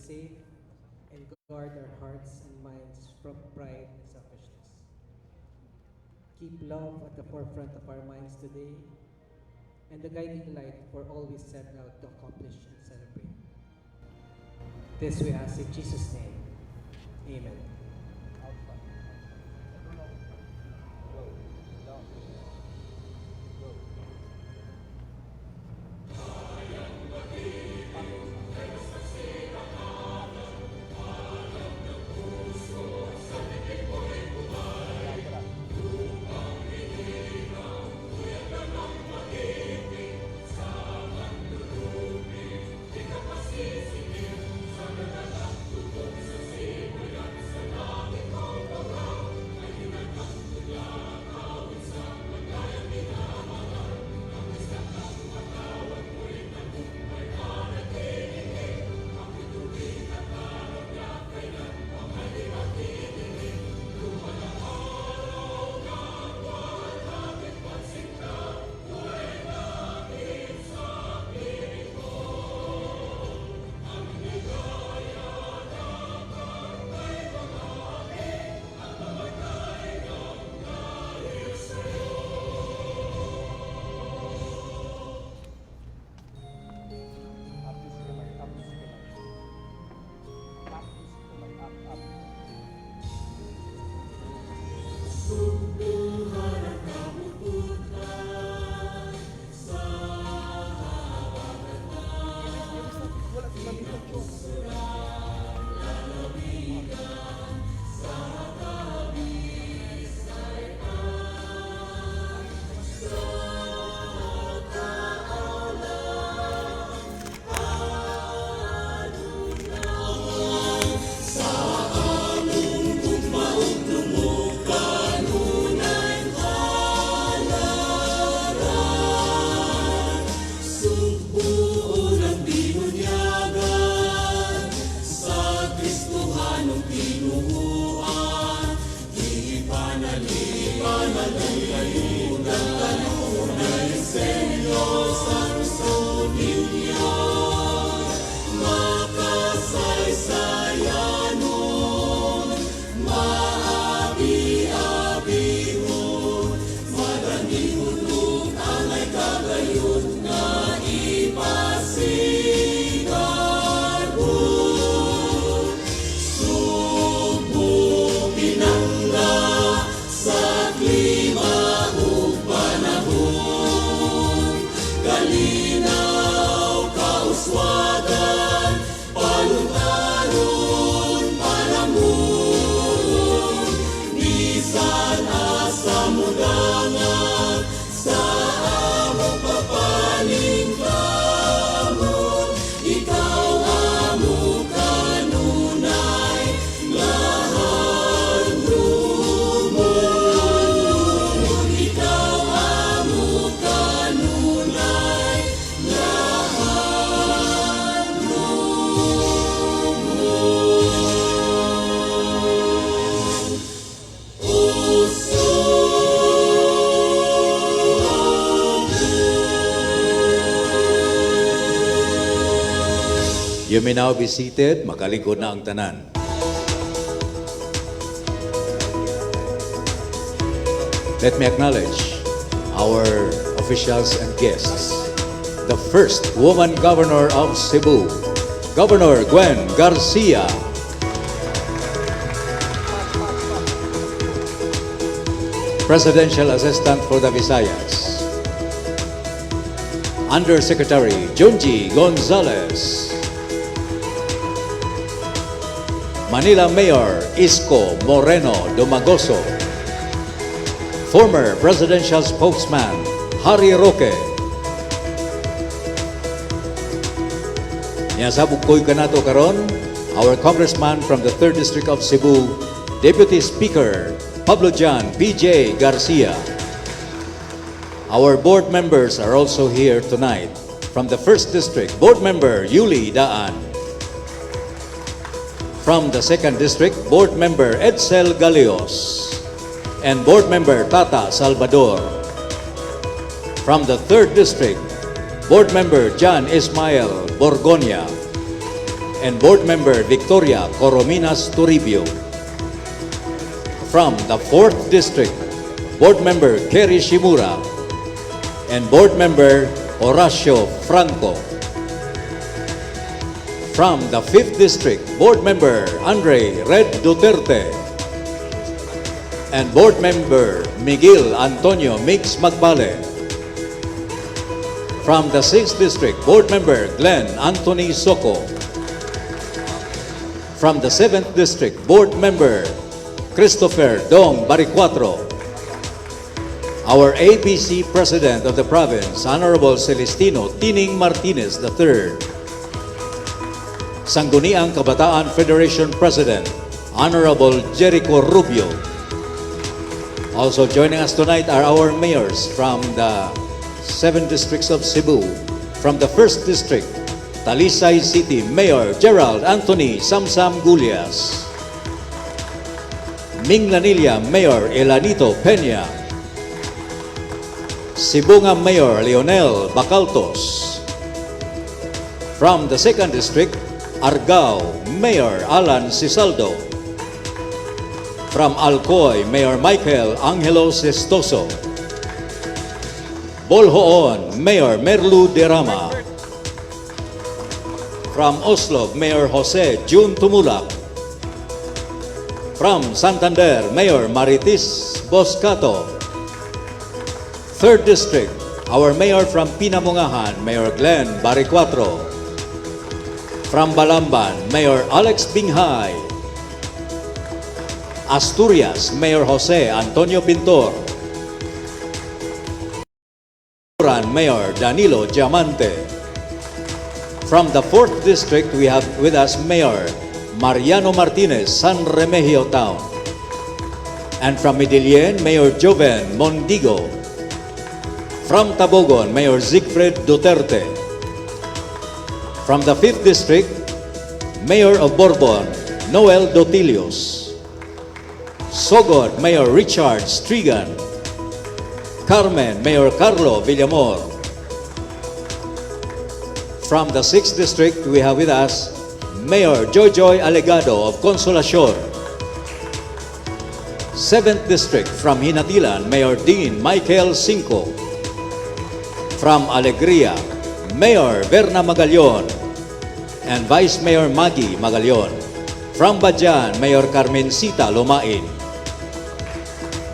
safe and guard our hearts and minds from pride and selfishness. Keep love at the forefront of our minds today and the guiding light for all we set out to accomplish and celebrate. This we ask in Jesus' name. Amen. You may now be seated. Makalingkod na ang tanan. Let me acknowledge our officials and guests. The first woman governor of Cebu, Governor Gwen Garcia. Presidential Assistant for the Visayas. Undersecretary Junji Gonzalez. Manila Mayor Isko Moreno Domagoso. Former Presidential Spokesman Harry Roque. Niyasabog ko'y kanato karon, our Congressman from the 3rd District of Cebu, Deputy Speaker Pablo Jan PJ Garcia. Our board members are also here tonight. From the 1st District, Board Member Yuli Daan. From the 2nd District, Board Member Edsel Galeos and Board Member Tata Salvador. From the 3rd District, Board Member John Ismael Borgonia. and Board Member Victoria Corominas Toribio. From the 4th District, Board Member Kerry Shimura and Board Member Horacio Franco. From the 5th District, Board Member Andre Red Duterte and Board Member Miguel Antonio Mix Magbale. From the 6th District, Board Member Glenn Anthony Soco. From the 7th District, Board Member Christopher Dong Baricuatro. Our ABC President of the Province, Honorable Celestino Tining Martinez III. Sangguniang Kabataan Federation President, Honorable Jericho Rubio. Also joining us tonight are our mayors from the 7 districts of Cebu. From the 1st District, Talisay City Mayor Gerald Anthony Samsam Gulias. Minglanilla Mayor Elanito Peña. Sibunga Mayor Leonel Bacaltos. From the 2nd District, Argao Mayor Alan Cisaldo. From Alcoy, Mayor Michael Angelo Sestoso. Bolhoon, Mayor Merlu Derama. From Oslo, Mayor Jose Jun Tumulak. From Santander, Mayor Maritis Boscato. 3rd District, our Mayor from Pinamungahan, Mayor Glenn Baricuatro. From Balamban, Mayor Alex Binghay. Asturias, Mayor Jose Antonio Pintor. Mayor Danilo Diamante. From the 4th District, we have with us Mayor Mariano Martinez, San Remigio Town. And from Medellin, Mayor Joven Mondigo. From Tabogon, Mayor Siegfried Duterte. From the 5th District, Mayor of Bourbon, Noel Dotilios. Sogod, Mayor Richard Strigan. Carmen, Mayor Carlo Villamor. From the 6th District, we have with us Mayor Jojoy Alegado of Consolacion. 7th District, from Hinatilan, Mayor Dean Michael Cinco. From Alegria, Mayor Berna Magallon and Vice Mayor Maggie Magallon. From Badyan, Mayor Carmencita Lomain.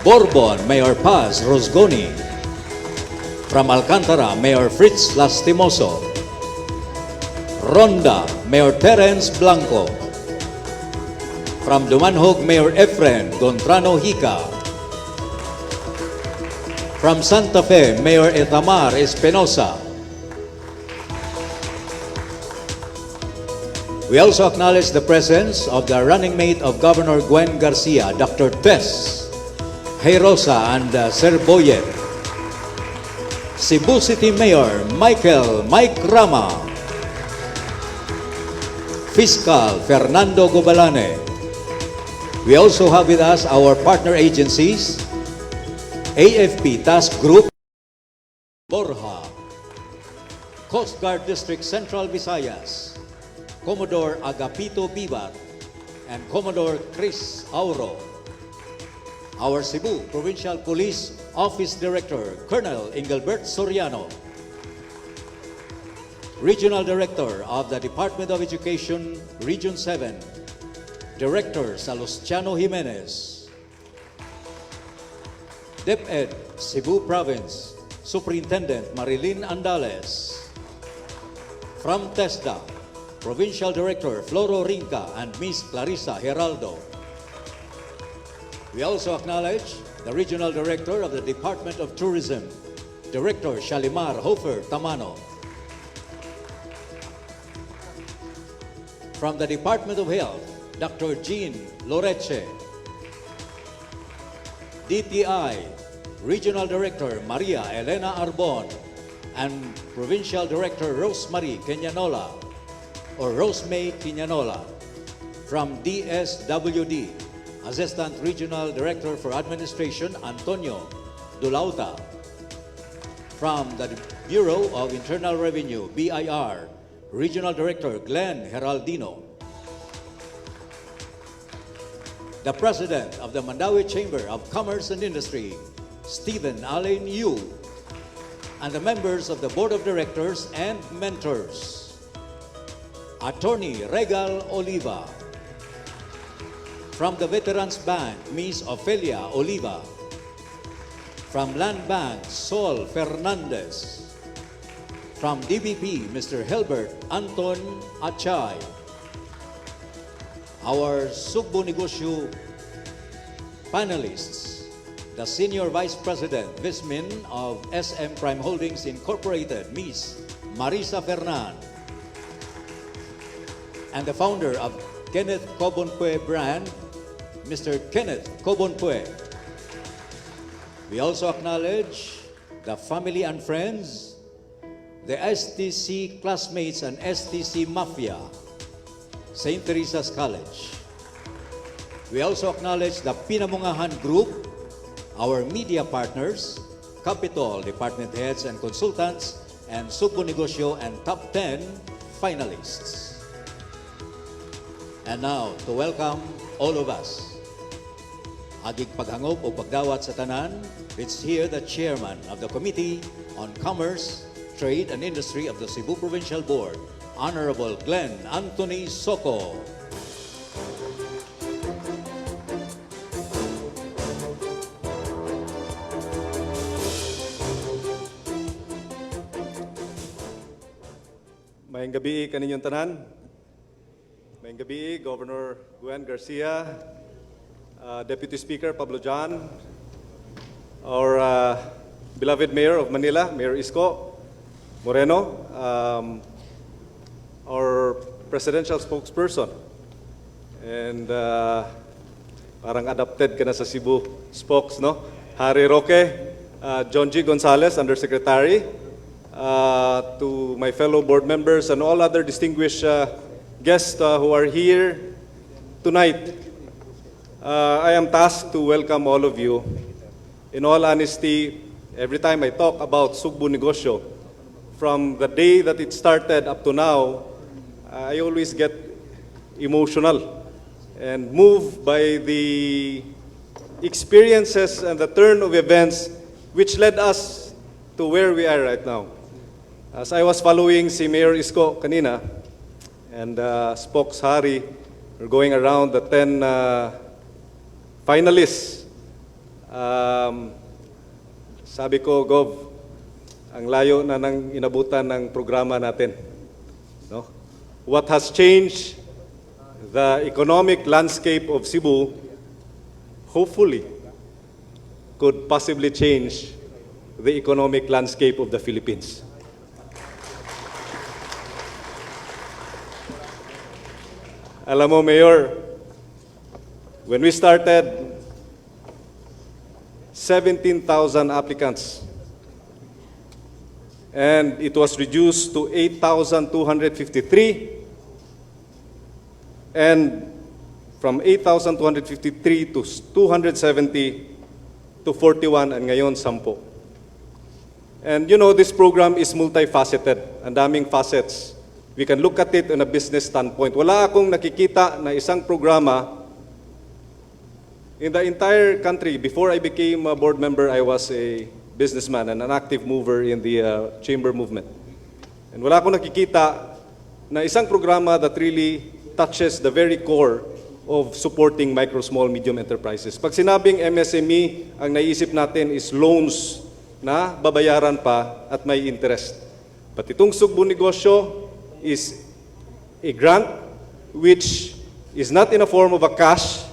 Bourbon, Mayor Paz Rosgoni. From Alcantara, Mayor Fritz Lastimoso. Ronda, Mayor Terence Blanco. From Dumanhog, Mayor Efren Gontrano Hica. From Santa Fe, Mayor Etamar Espinosa. We also acknowledge the presence of the running mate of Governor Gwen Garcia, Dr. Tess Heirosa and Sir Boyet. Cebu City Mayor Michael Mike Rama. Fiscal Fernando Gobalane. We also have with us our partner agencies, AFP Task Group, Borja, Coast Guard District Central Visayas, Commodore Agapito Bibat, and Commodore Chris Auro. Our Cebu Provincial Police Office Director, Colonel Engelbert Soriano. Regional Director of the Department of Education, Region 7, Director Salustiano Jimenez. DepEd, Cebu Province, Superintendent Marilyn Andales. From TESDA, Provincial Director Floro Rinca and Miss Clarissa Geraldo. We also acknowledge the Regional Director of the Department of Tourism, Director Shalimar Hofer Tamano. From the Department of Health, Dr. Jean Loreche. DTI, Regional Director Maria Elena Arbon and Provincial Director Rosemary Queñanola or Rosemay Queñanola. From DSWD, Assistant Regional Director for Administration Antonio Dulauta. From the Bureau of Internal Revenue, BIR, Regional Director Glenn Heraldino. the President of the Mandawi Chamber of Commerce and Industry, Stephen Allen Yu, and the members of the Board of Directors and mentors, Attorney Regal Oliva, from the Veterans Bank, Ms. Ofelia Oliva, from Land Bank, Sol Fernandez, from DBP, Mr. Helbert Anton Achay, our Sugbo Negosyo panelists, the Senior Vice President, Vismin of SM Prime Holdings Incorporated, Ms. Marisa Fernan, and the founder of Kenneth Cobonpue brand, Mr. Kenneth Cobonpue. We also acknowledge the family and friends, the STC classmates and STC Mafia, St. Teresa's College. We also acknowledge the Pinamungahan Group, our media partners, Capitol department heads and consultants, and Sugbo Negosyo and top 10 finalists. And now, to welcome all of us, agig paghangop o pagdawat sa tanan, it's here the Chairman of the Committee on Commerce, Trade and Industry of the Cebu Provincial Board, Honorable Glenn Anthony Soco. Maayong gabi kaninyong tanan. Maayong gabi, Governor Gwen Garcia, Deputy Speaker Pablo John, our beloved Mayor of Manila, Mayor Isko Moreno, our presidential spokesperson, and parang adapted ka na sa Cebu spokes, no? Harry Roque, John G. Gonzalez, Undersecretary, to my fellow board members and all other distinguished guests who are here tonight. I am tasked to welcome all of you. In all honesty, every time I talk about Sugbo Negosyo, from the day that it started up to now, I always get emotional and moved by the experiences and the turn of events which led us to where we are right now. As I was following si Mayor Isko kanina, and Spokes Hari, we're going around the 10 finalists. Sabi ko, Gov, ang layo na nang inabutan ng programa natin. No? What has changed the economic landscape of Cebu, hopefully, could possibly change the economic landscape of the Philippines. Alam mo, Mayor, when we started, 17,000 applicants. And it was reduced to 8,253. And from 8,253 to 270 to 41, and ngayon 10. And you know, this program is multifaceted. Ang daming facets. We can look at it in a business standpoint. Wala akong nakikita na isang programa in the entire country. Before I became a board member, I was a businessman and an active mover in the chamber movement. And wala akong nakikita na isang programa that really touches the very core of supporting micro, small, medium enterprises. Pag sinabing MSME, ang naisip natin is loans na babayaran pa at may interest. But itong Sugbo Negosyo is a grant which is not in a form of a cash,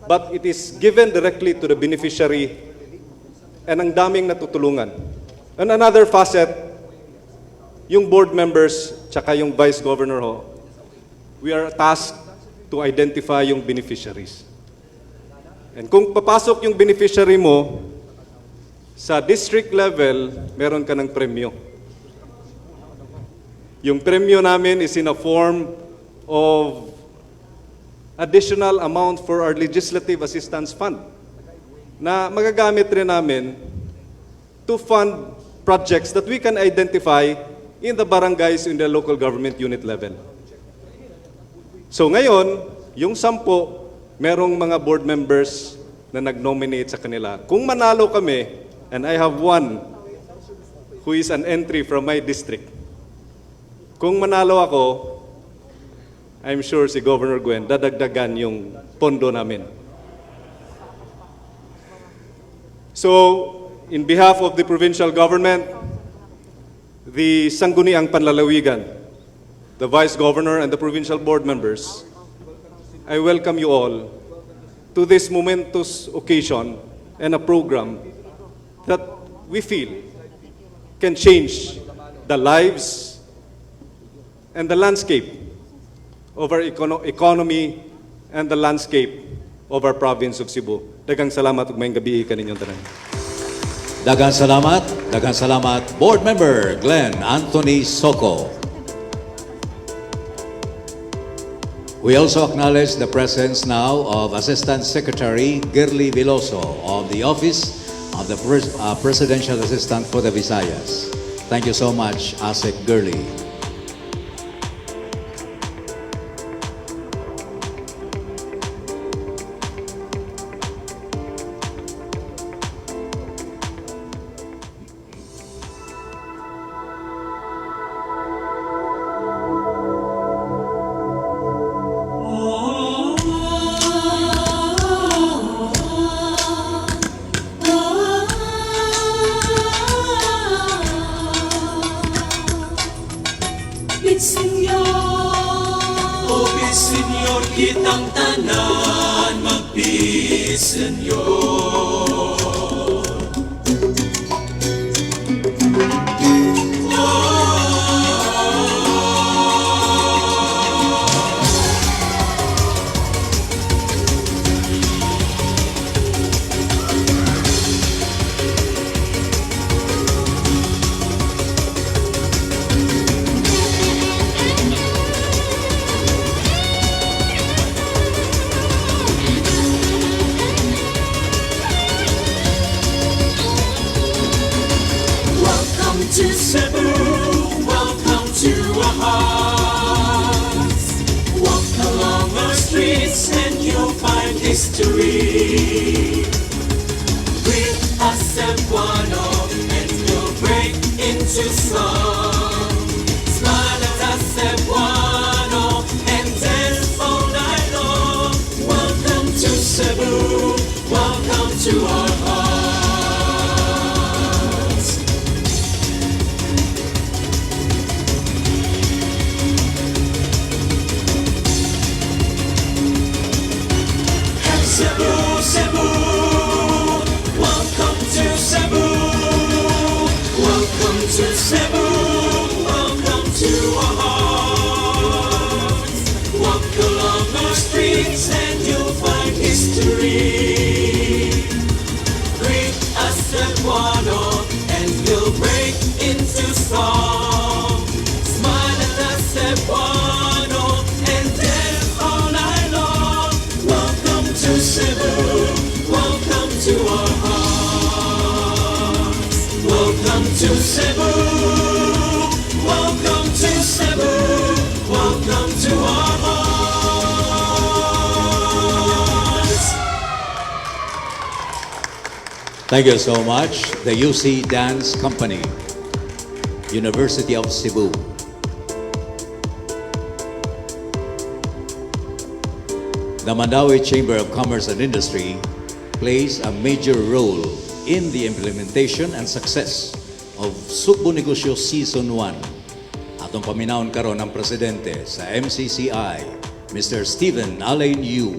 but it is given directly to the beneficiary, and ang daming natutulungan. And another facet, yung board members tsaka yung vice governor ho, we are tasked to identify yung beneficiaries. And kung papasok yung beneficiary mo, sa district level, meron ka ng premyo. Yung premyo namin is in a form of additional amount for our Legislative Assistance Fund na magagamit rin namin to fund projects that we can identify in the barangays in the local government unit level. So ngayon, yung 10 merong mga board members na nag-nominate sa kanila. Kung manalo kami, and I have one who is an entry from my district, kung manalo ako, I'm sure si Governor Gwen, dadagdagan yung pondo namin. So, in behalf of the provincial government, the Sangguniang Panlalawigan, the Vice Governor and the provincial board members, I welcome you all to this momentous occasion and a program that we feel can change the lives and the landscape of our economy and the landscape of our province of Cebu. Daghang salamat ug maayong gabi kaninyong tanan. Daghang salamat, Board Member Glenn Anthony Soco. We also acknowledge the presence now of Assistant Secretary Girly Veloso of the Office of the Presidential Assistant for the Visayas. Thank you so much, ASEC Girly. Senyor, kitang tanan, magpisenyor. To Cebu, welcome to our hearts. Walk along our streets and you'll find history. Greet us Cebuano and we'll break into song. Smile at us Cebuano and dance all night long. Welcome to Cebu, welcome to our hearts. Cebu, Cebu, welcome to Cebu. Welcome to Cebu, welcome to our hearts. Walk along our streets and you'll find history. Greet us Cebuano and we'll break into song. Smile at us Cebuano and dance all night long. Welcome to Cebu, welcome to our hearts. Welcome to Cebu, welcome to Cebu, welcome to our hearts. Thank you so much, the UC Dance Company, University of Cebu. The Mandaue Chamber of Commerce and Industry plays a major role in the implementation and success of Sugbo Negosyo Season 1. Atong paminawon karon ang presidente sa MCCI, Mr. Stephen Alain Yu.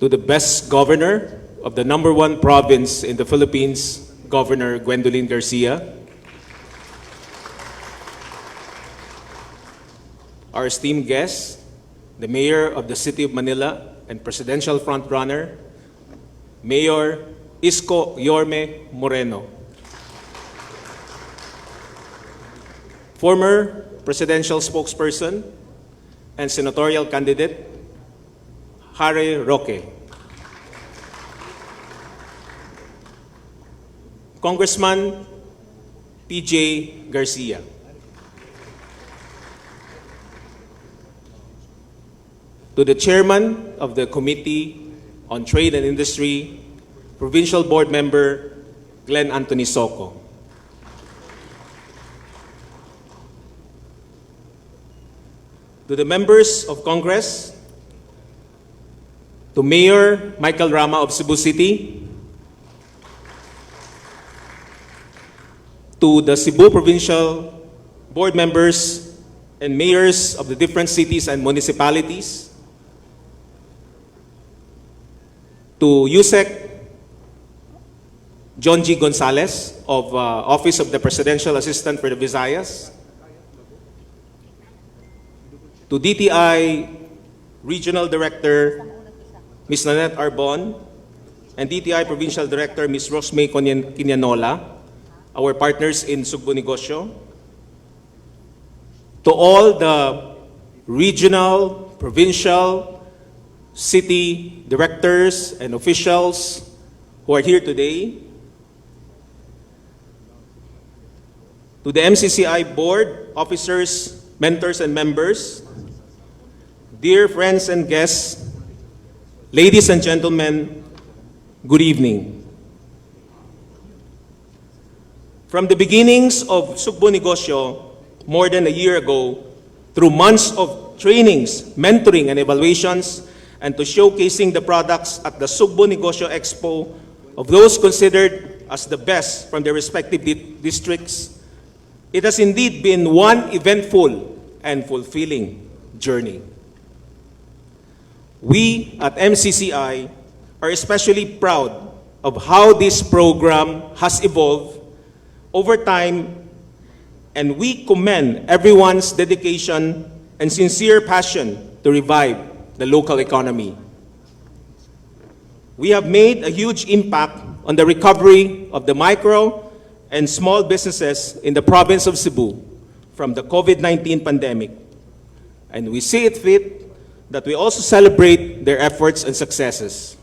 To the best governor of the #1 province in the Philippines, Governor Gwendolyn Garcia. our esteemed guest, the Mayor of the City of Manila and Presidential Frontrunner, Mayor Isko Yorme Moreno. Former Presidential Spokesperson and Senatorial Candidate, Harry Roque. Congressman PJ Garcia. To the Chairman of the Committee on Trade and Industry, Provincial Board Member Glenn Anthony Soco. To the members of Congress, to Mayor Michael Rama of Cebu City, to the Cebu Provincial Board members and mayors of the different cities and municipalities, to Yusek John G. Gonzalez of Office of the Presidential Assistant for the Visayas, to DTI Regional Director Ms. Nanette Arbon and DTI Provincial Director Ms. Rosmay Quinianola, our partners in Sugbo Negosyo, to all the regional, provincial, city directors and officials who are here today, to the MCCI board, officers, mentors, and members, dear friends and guests, ladies and gentlemen, good evening. From the beginnings of Sugbo Negosyo, more than a year ago, through months of trainings, mentoring, and evaluations, and to showcasing the products at the Sugbo Negosyo Expo of those considered as the best from their respective districts, it has indeed been one eventful and fulfilling journey. We at MCCI are especially proud of how this program has evolved over time, and we commend everyone's dedication and sincere passion to revive the local economy. We have made a huge impact on the recovery of the micro and small businesses in the province of Cebu from the COVID-19 pandemic, and we see it fit that we also celebrate their efforts and successes.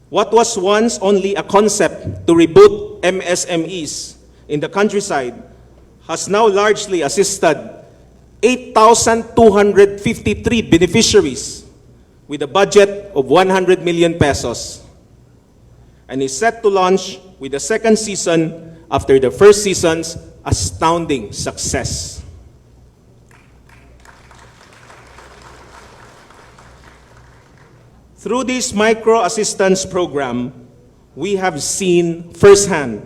What was once only a concept to reboot MSMEs in the countryside has now largely assisted 8,253 beneficiaries with a budget of 100 million pesos, and is set to launch with the second season after the first season's astounding success. Through this micro assistance program, we have seen firsthand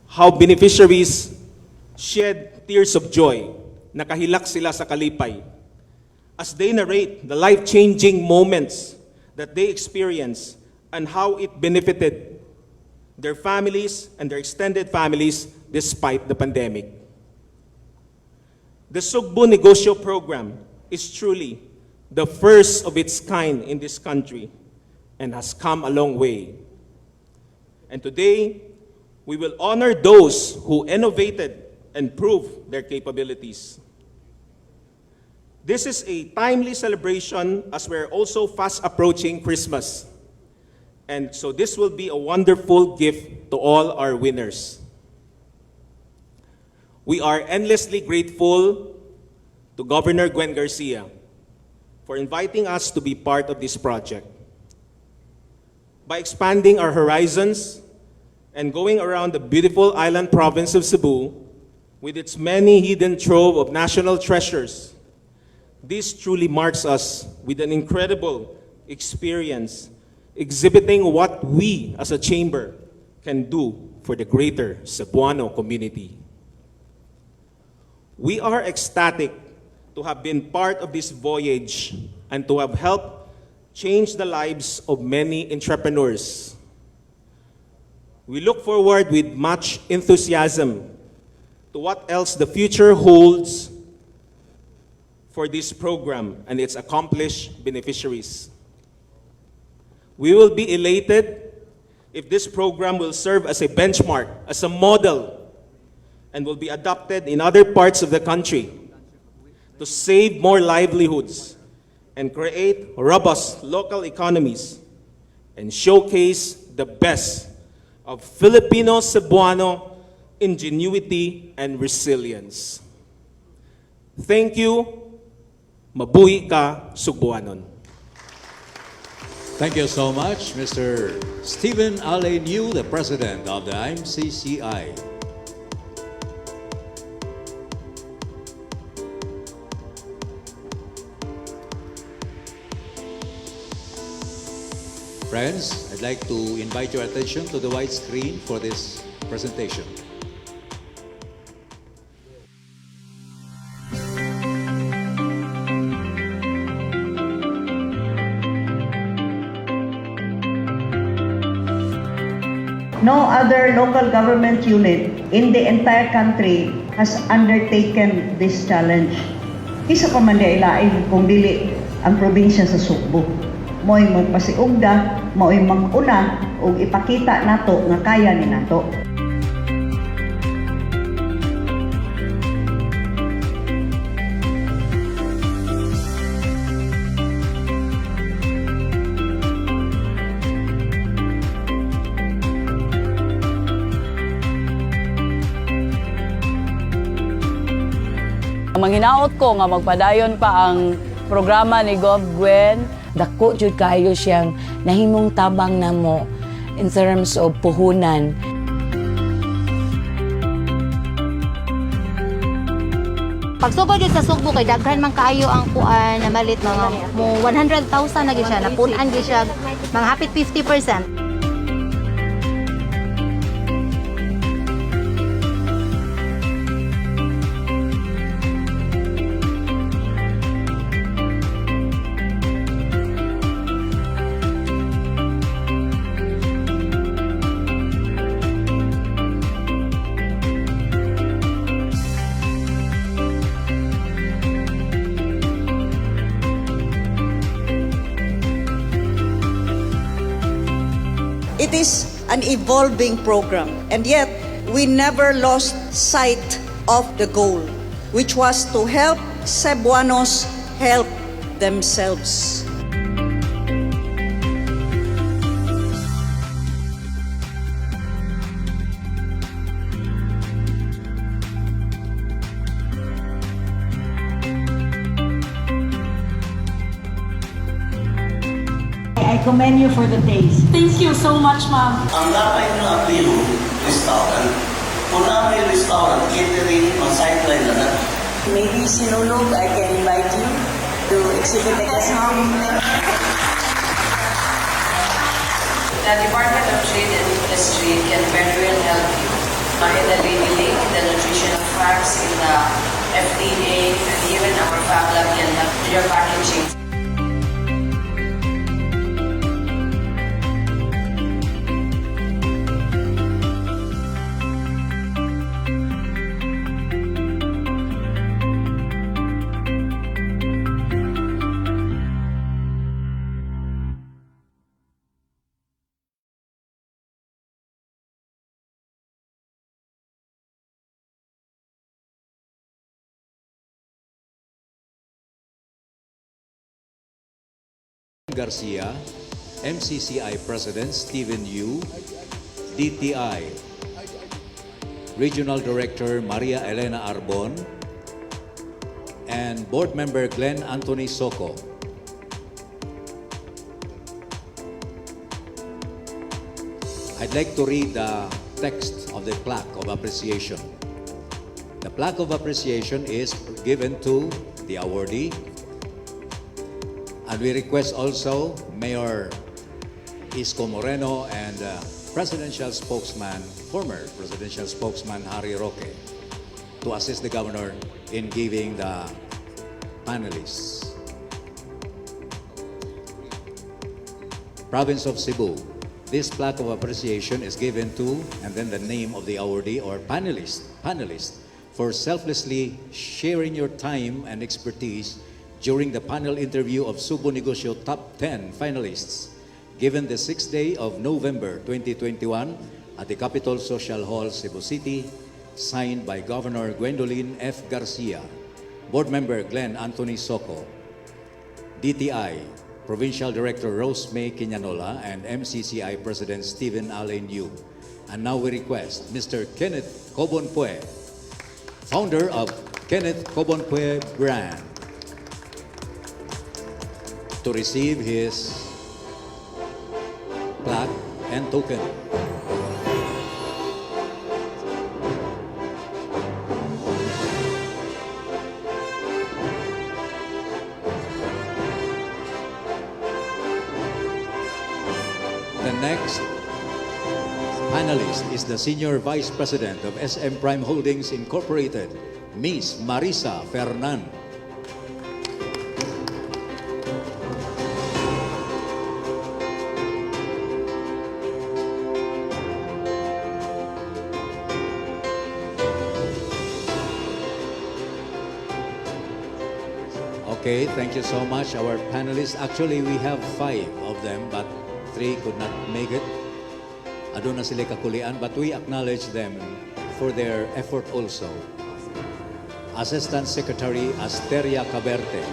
how beneficiaries shed tears of joy, nakahilak sila sa kalipay, as they narrate the life-changing moments that they experienced and how it benefited their families and their extended families despite the pandemic. The Sugbo Negosyo program is truly the first of its kind in this country and has come a long way. And today, we will honor those who innovated and proved their capabilities. This is a timely celebration as we're also fast approaching Christmas. And so this will be a wonderful gift to all our winners. We are endlessly grateful to Governor Gwen Garcia for inviting us to be part of this project. By expanding our horizons and going around the beautiful island province of Cebu with its many hidden trove of national treasures, this truly marks us with an incredible experience, exhibiting what we as a chamber can do for the greater Cebuano community. We are ecstatic to have been part of this voyage and to have helped change the lives of many entrepreneurs. We look forward with much enthusiasm to what else the future holds for this program and its accomplished beneficiaries. We will be elated if this program will serve as a benchmark, as a model, and will be adopted in other parts of the country to save more livelihoods and create robust local economies and showcase the best of Filipino Cebuano ingenuity and resilience. Thank you. Mabuhi ka, Sugbuanon. Thank you so much, Mr. Stephen Ale New, the President of the MCCI. Friends, I'd like to invite your attention to the wide screen for this presentation. No other local government unit in the entire country has undertaken this challenge. Isa pa man ilain kung dili ang probinsya sa Sugbo. Mo'y magpasiugda, mo'y mag-una o ipakita nato nga kaya ni nato. Manghinaot ko nga magpadayon pa ang programa ni Gov. Gwen. Dako jud kayo siyang nahimong tabang namo in terms of puhunan. Pagsugod gyud sa Sugbo kay daghan man kaayo ang kuan na malit mga mo 100,000 na gyud siya, napunan gyud siya mga hapit 50%. It is an evolving program, and yet we never lost sight of the goal, which was to help Cebuanos help themselves. I commend you for the taste. Thank you so much, ma'am. Ang dapat ng appeal, restaurant. Kung na may restaurant, catering, sideline na na. Maybe Sinulog, I can invite you to exhibit the The Department of Trade and Industry can very well help you in the labeling, in the nutritional facts, in the FDA, and even our Fab Lab can help with your packaging. Garcia, MCCI President Stephen Yu, DTI Regional Director Maria Elena Arbon, and Board Member Glenn Anthony Soco. I'd like to read the text of the plaque of appreciation. The plaque of appreciation is given to the awardee. And we request also Mayor Isko Moreno and Presidential Spokesman, former Presidential Spokesman Harry Roque, to assist the Governor in giving the panelists. Province of Cebu, this plaque of appreciation is given to, and then the name of the awardee or panelist for selflessly sharing your time and expertise during the panel interview of Subo Negosyo Top 10 finalists given the 6th day of November 2021 at the Capitol Social Hall, Cebu City, signed by Governor Gwendolyn F. Garcia, Board Member Glenn Anthony Soco, DTI Provincial Director Rose May Quinanola, and MCCI President Stephen Allen Yu. And now we request Mr. Kenneth Cobonpue, founder of Kenneth Cobonpue Brand, to receive his plaque and token. The next panelist is the Senior Vice President of SM Prime Holdings Incorporated, Ms. Marisa Fernan. Okay, thank you so much, our panelists. Actually, we have 5 of them, but 3 could not make it. Aduna sila kakulian, but we acknowledge them for their effort also. Assistant Secretary Asteria Caberte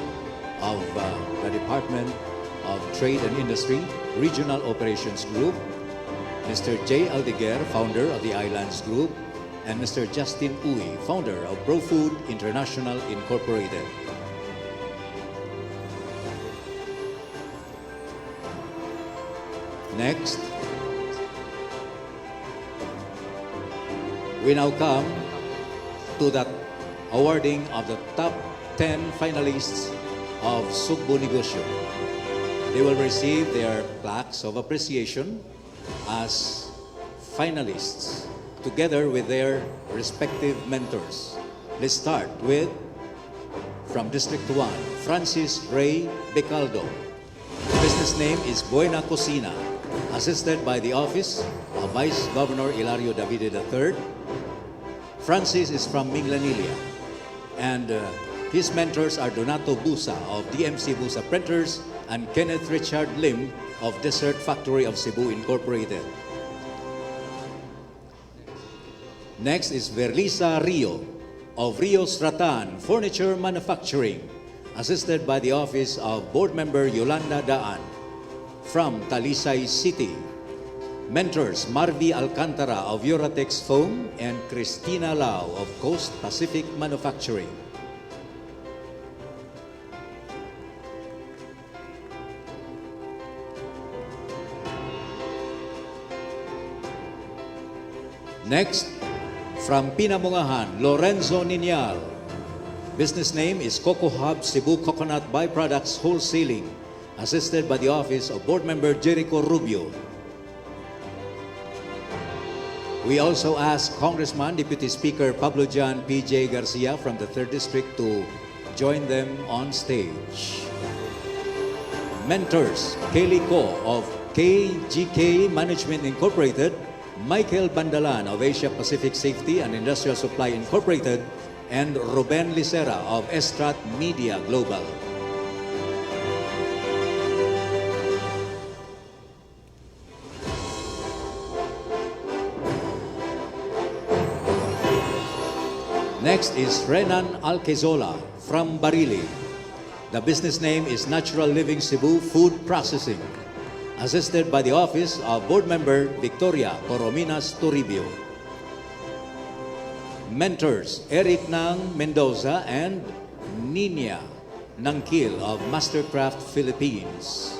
of the Department of Trade and Industry, Regional Operations Group, Mr. J. Aldeguer, founder of the Islands Group, and Mr. Justin Uy, founder of ProFood International Incorporated. Next, we now come to the awarding of the top 10 finalists of Subo Negosyo. They will receive their plaques of appreciation as finalists together with their respective mentors. Let's start with, from District 1, Francis Ray Becaldo. Business name is Buena Cocina, assisted by the Office of Vice Governor Hilario Davide III. Francis is from Minglanilla, and his mentors are Donato Busa of DMC Busa Printers and Kenneth Richard Lim of Dessert Factory of Cebu Incorporated. Next is Verlisa Rio of Rio Stratan Furniture Manufacturing, assisted by the Office of Board Member Yolanda Daan from Talisay City. Mentors Marvi Alcantara of Euratex Foam and Christina Lau of Coast Pacific Manufacturing. Next, from Pinamungahan, Lorenzo Ninyal. Business name is Coco Hub Cebu Coconut Byproducts Wholesaling, assisted by the Office of Board Member Jericho Rubio. We also ask Congressman Deputy Speaker Pablo Jan P.J. Garcia from the 3rd District to join them on stage. Mentors, Kelly Ko of KGK Management Incorporated, Michael Bandalan of Asia Pacific Safety and Industrial Supply Incorporated, and Ruben Licera of Estrat Media Global. Next is Renan Alquezola from Barili. The business name is Natural Living Cebu Food Processing, assisted by the Office of Board Member Victoria Corominas Toribio. Mentors Eric Nang Mendoza and Nina Nangkil of Mastercraft Philippines.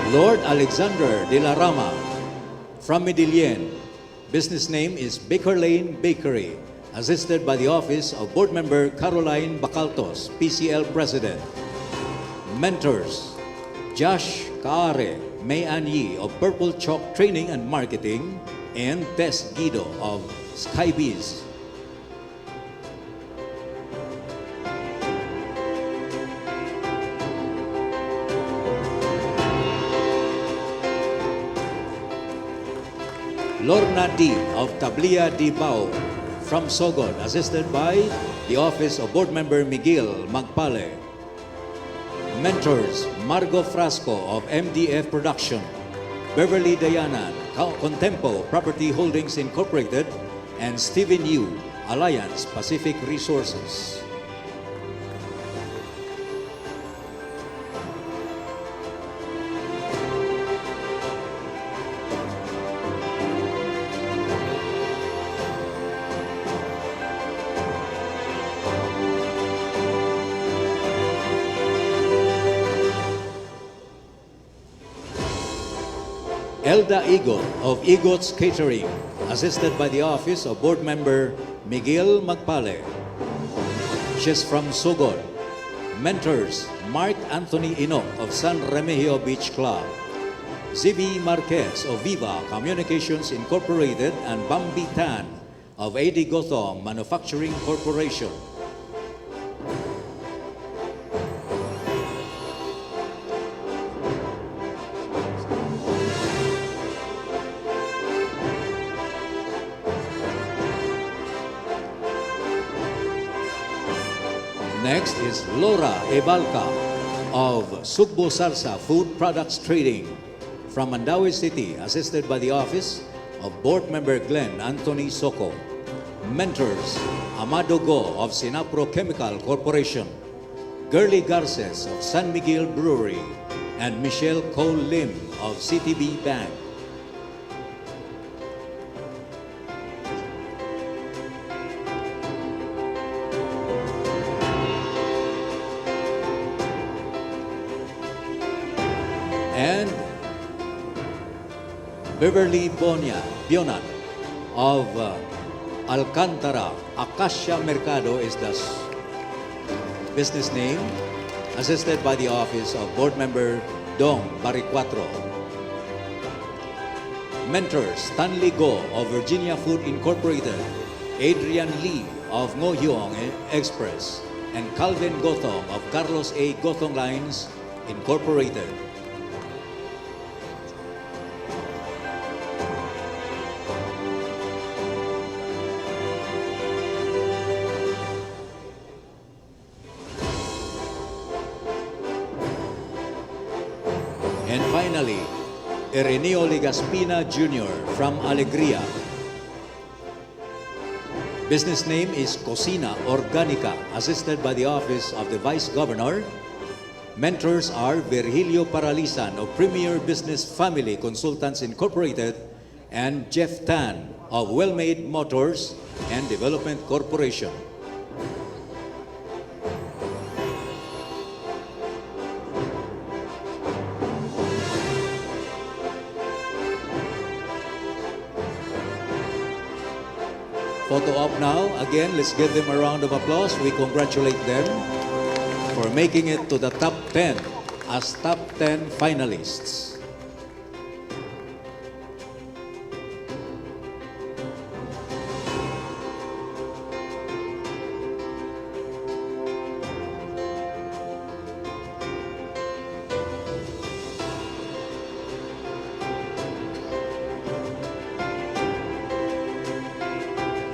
Lord Alexander de la Rama from Medellin. Business name is Baker Lane Bakery, assisted by the Office of Board Member Caroline Bacaltos, PCL President. Mentors Josh Kaare, May An Yi of Purple Chalk Training and Marketing, and Tess Guido of Skybiz. Lorna D. of Tablia Di Bao from Sogod, assisted by the Office of Board Member Miguel Magpale. Mentors, Margo Frasco of MDF Production, Beverly Dayanan, Contempo Property Holdings Incorporated, and Stephen Yu, Alliance Pacific Resources. Elda Igot of Igot's Catering, assisted by the Office of Board Member Miguel Magpale. She's from Sogod. Mentors, Mark Anthony Inok of San Remigio Beach Club, Zibi Marquez of Viva Communications Incorporated, and Bambi Tan of AD Gothong Manufacturing Corporation. Next is Laura Ebalca of Sugbo Salsa Food Products Trading from Mandaue City, assisted by the Office of Board Member Glenn Anthony Soco. Mentors, Amado Go of Sinapro Chemical Corporation, Gurley Garces of San Miguel Brewery, and Michelle Cole Lim of CTB Bank. And Beverly Bionan of Alcantara. Acacia Mercado is the business name, assisted by the Office of Board Member Dong Baricuatro. Mentors, Stanley Go of Virginia Food Incorporated, Adrian Lee of Ngo Hyong Express, and Calvin Gothong of Carlos A. Gothong Lines Incorporated. And finally, Ireneo Legaspina Jr. from Alegria. Business name is Cocina Organica, assisted by the Office of the Vice Governor. Mentors are Virgilio Paralisan of Premier Business Family Consultants Incorporated and Jeff Tan of Well-Made Motors and Development Corporation. Photo op now. Again, let's give them a round of applause. We congratulate them for making it to the top 10 as top 10 finalists.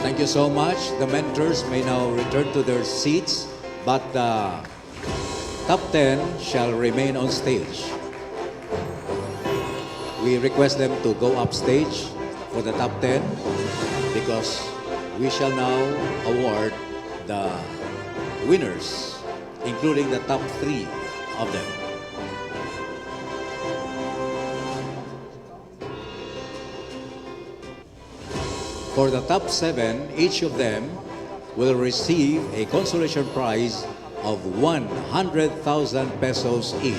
Thank you so much. The mentors may now return to their seats, but the top 10 shall remain on stage. We request them to go upstage for the top 10 because we shall now award the winners, including the top 3 of them. For the top 7, each of them will receive a consolation prize of 100,000 pesos each.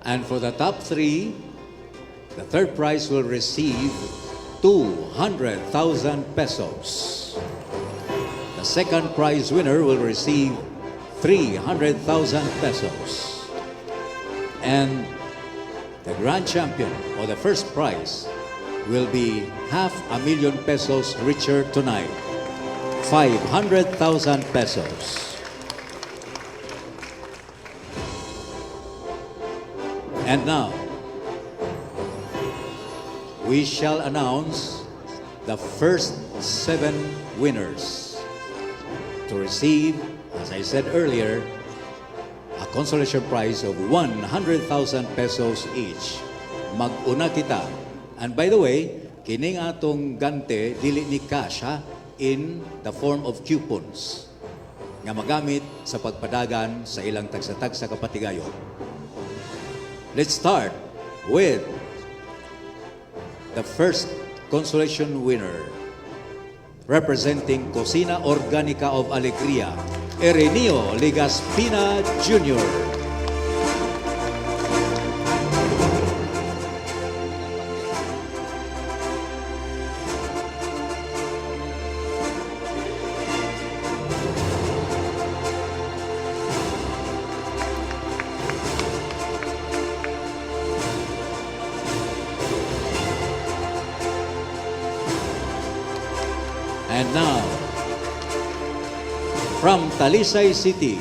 And for the top 3, the third prize will receive 200,000 pesos. The second prize winner will receive 300,000 pesos. And the grand champion, or the first prize, will be 500,000 pesos richer tonight. 500,000 pesos. And now, we shall announce the first 7 winners to receive, as I said earlier, a consolation prize of 100,000 pesos each. Mag-una kita. And by the way, kining atong gante, dili ni cash ha, in the form of coupons nga magamit sa pagpadagan sa ilang tagsa-tagsa kapatigayo. Let's start with the first consolation winner, representing Cocina Organica of Alegria, Erenio Ligaspina Jr. And now, from Talisay City,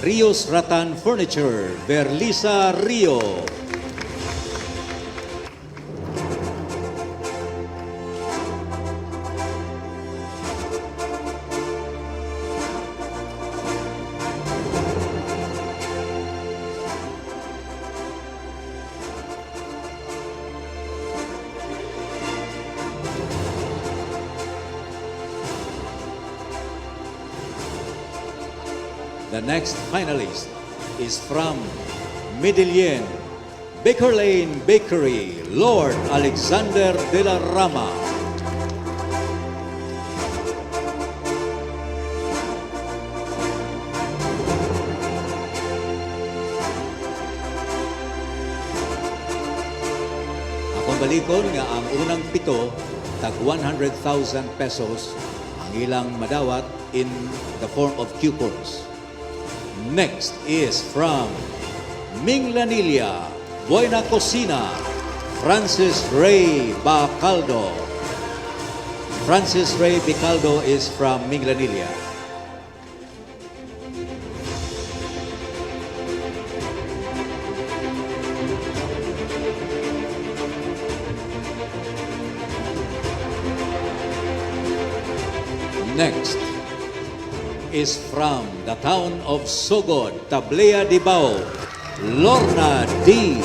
Rios Ratan Furniture, Berlisa Rio. The next finalist is from Medellin, Baker Lane Bakery, Lord Alexander de la Rama. Akong balikon nga ang unang 7, tag 100,000 pesos ang ilang madawat in the form of coupons. Next is from Minglanilla, Buena Cocina, Francis Ray Bacaldo. Francis Ray Bacaldo is from Minglanilla. Next is from the town of Sogod, Tablea Dibao, Lorna D.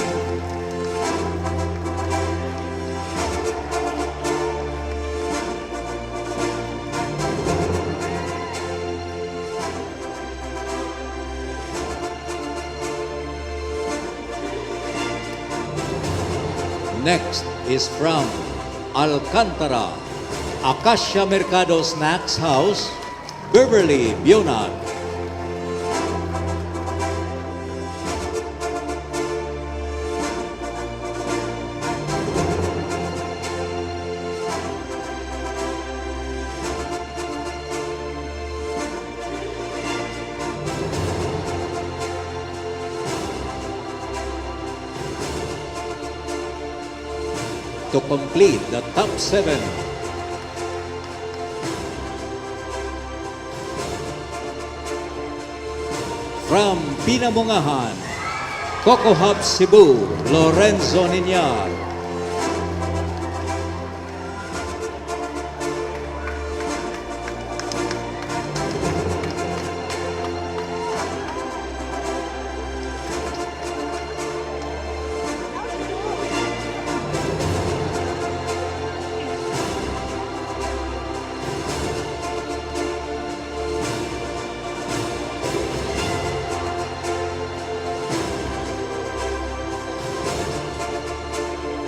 Next is from Alcantara, Acacia Mercado Snacks House, Beverly Bionag. To complete the top 7, from Pinamungahan, Coco Hub Cebu, Lorenzo Niñar.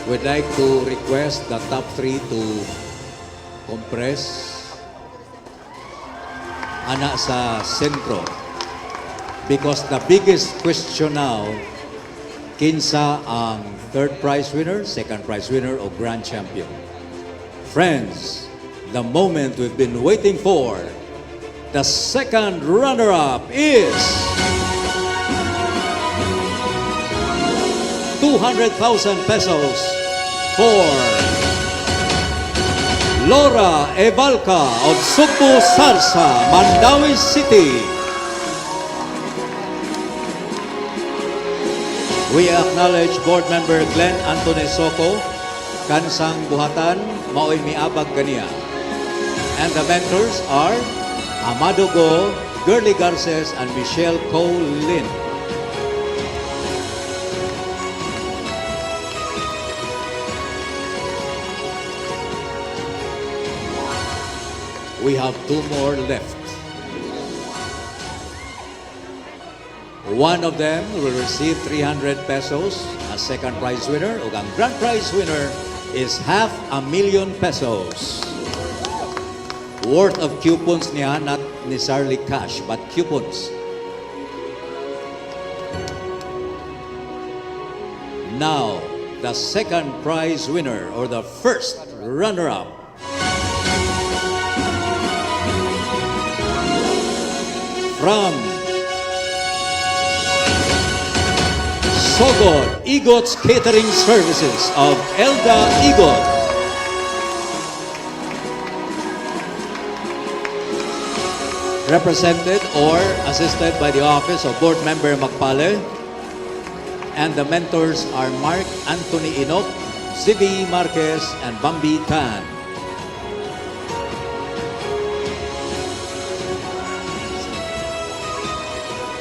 We'd like to request the top 3 to compress ana sa sentro, because the biggest question now, kinsa ang third prize winner, second prize winner, o grand champion. Friends, the moment we've been waiting for, the second runner-up is 200,000 pesos for Laura Evalca of Sugbo Sarsa, Mandawi City. We acknowledge Board Member Glenn Anthony Soco, Kansang Buhatan, Maoy Miabag Kania. And the mentors are Amado Go, Gurley Garces, and Michelle Cole Lin. We have 2 more left. One of them will receive 300 pesos as second prize winner. Ug ang grand prize winner is 500,000 pesos. Worth of coupons niya, not necessarily cash, but coupons. Now, the second prize winner or the first runner-up from Sogod Igot's Catering Services of Elda Igot. Represented or assisted by the Office of Board Member Magpale. And the mentors are Mark Anthony Inok, Zibi Marquez, and Bambi Tan.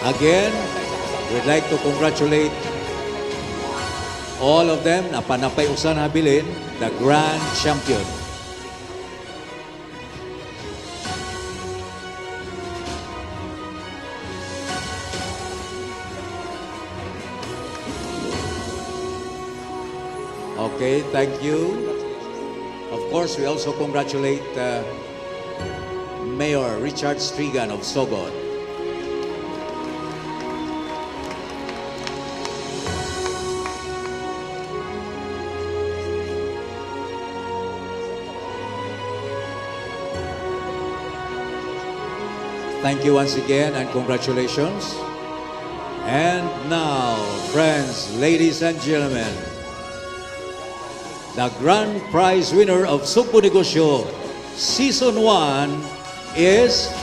Again, we'd like to congratulate all of them na panapay usan habilin, the grand champion. Okay, thank you. Of course, we also congratulate Mayor Richard Strigan of Sogod. Thank you once again and congratulations. And now, friends, ladies and gentlemen, the grand prize winner of Sugbo Negosyo Season 1 is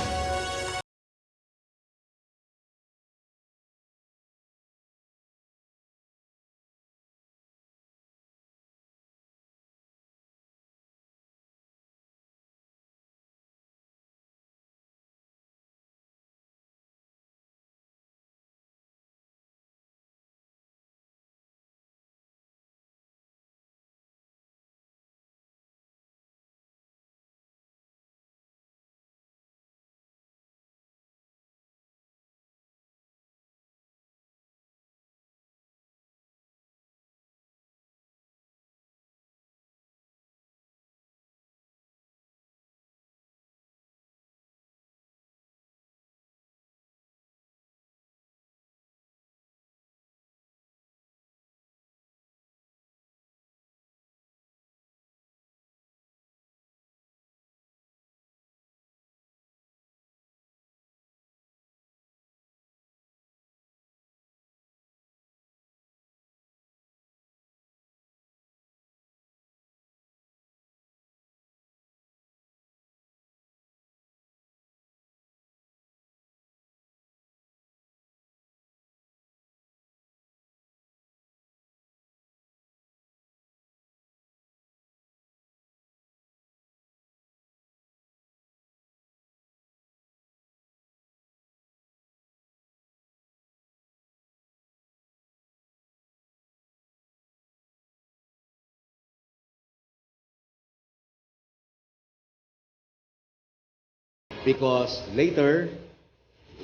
because later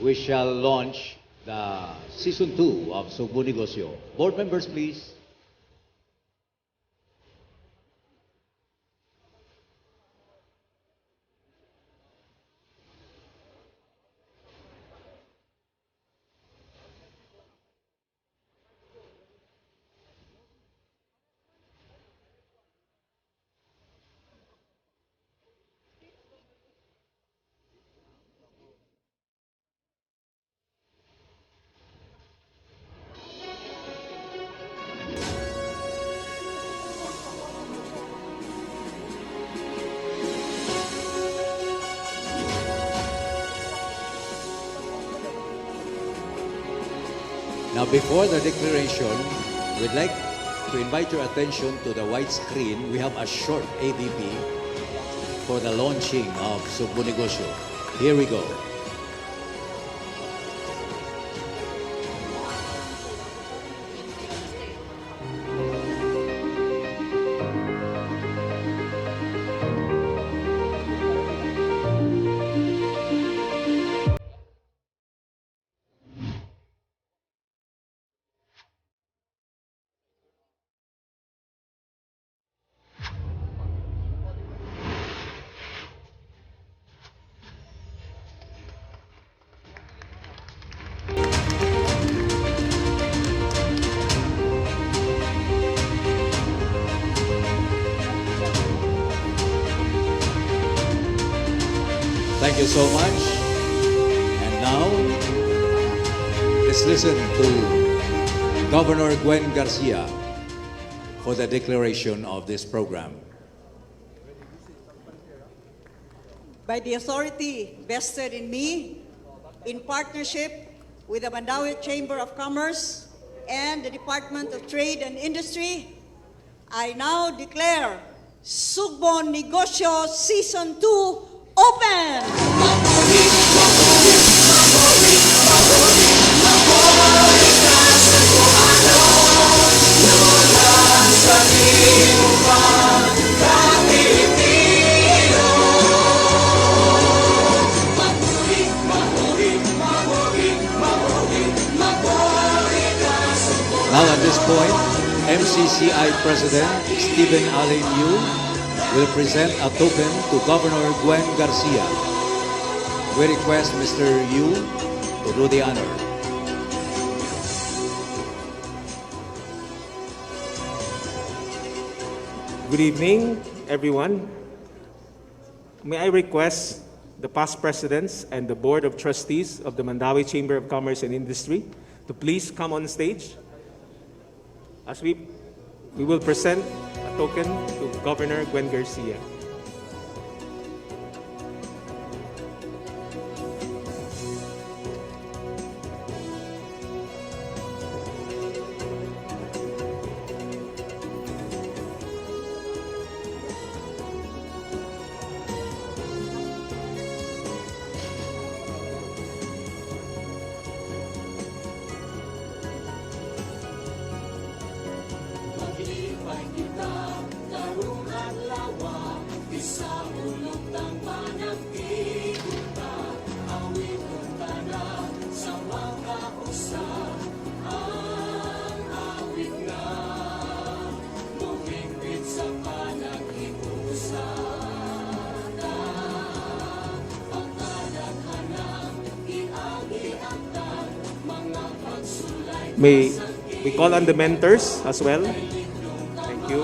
we shall launch the Season 2 of Sugbo Negosyo. Board members, please. before the declaration, we'd like to invite your attention to the white screen. We have a short AVP for the launching of Cebu Negosyo. Here we go. Thank you so much. And now, let's listen to Governor Gwen Garcia for the declaration of this program. By the authority vested in me, in partnership with the Mandaue Chamber of Commerce and the Department of Trade and Industry, I now declare Sugbon Negosyo Season 2 open! Now at this point, MCCI President Stephen Allen Yu will present a token to Governor Gwen Garcia. We request Mr. Yu to do the honor. Good evening, everyone. May I request the past presidents and the Board of Trustees of the Mandaue Chamber of Commerce and Industry to please come on stage as we will present a token to Governor Gwen Garcia. May we call on the mentors as well. Thank you.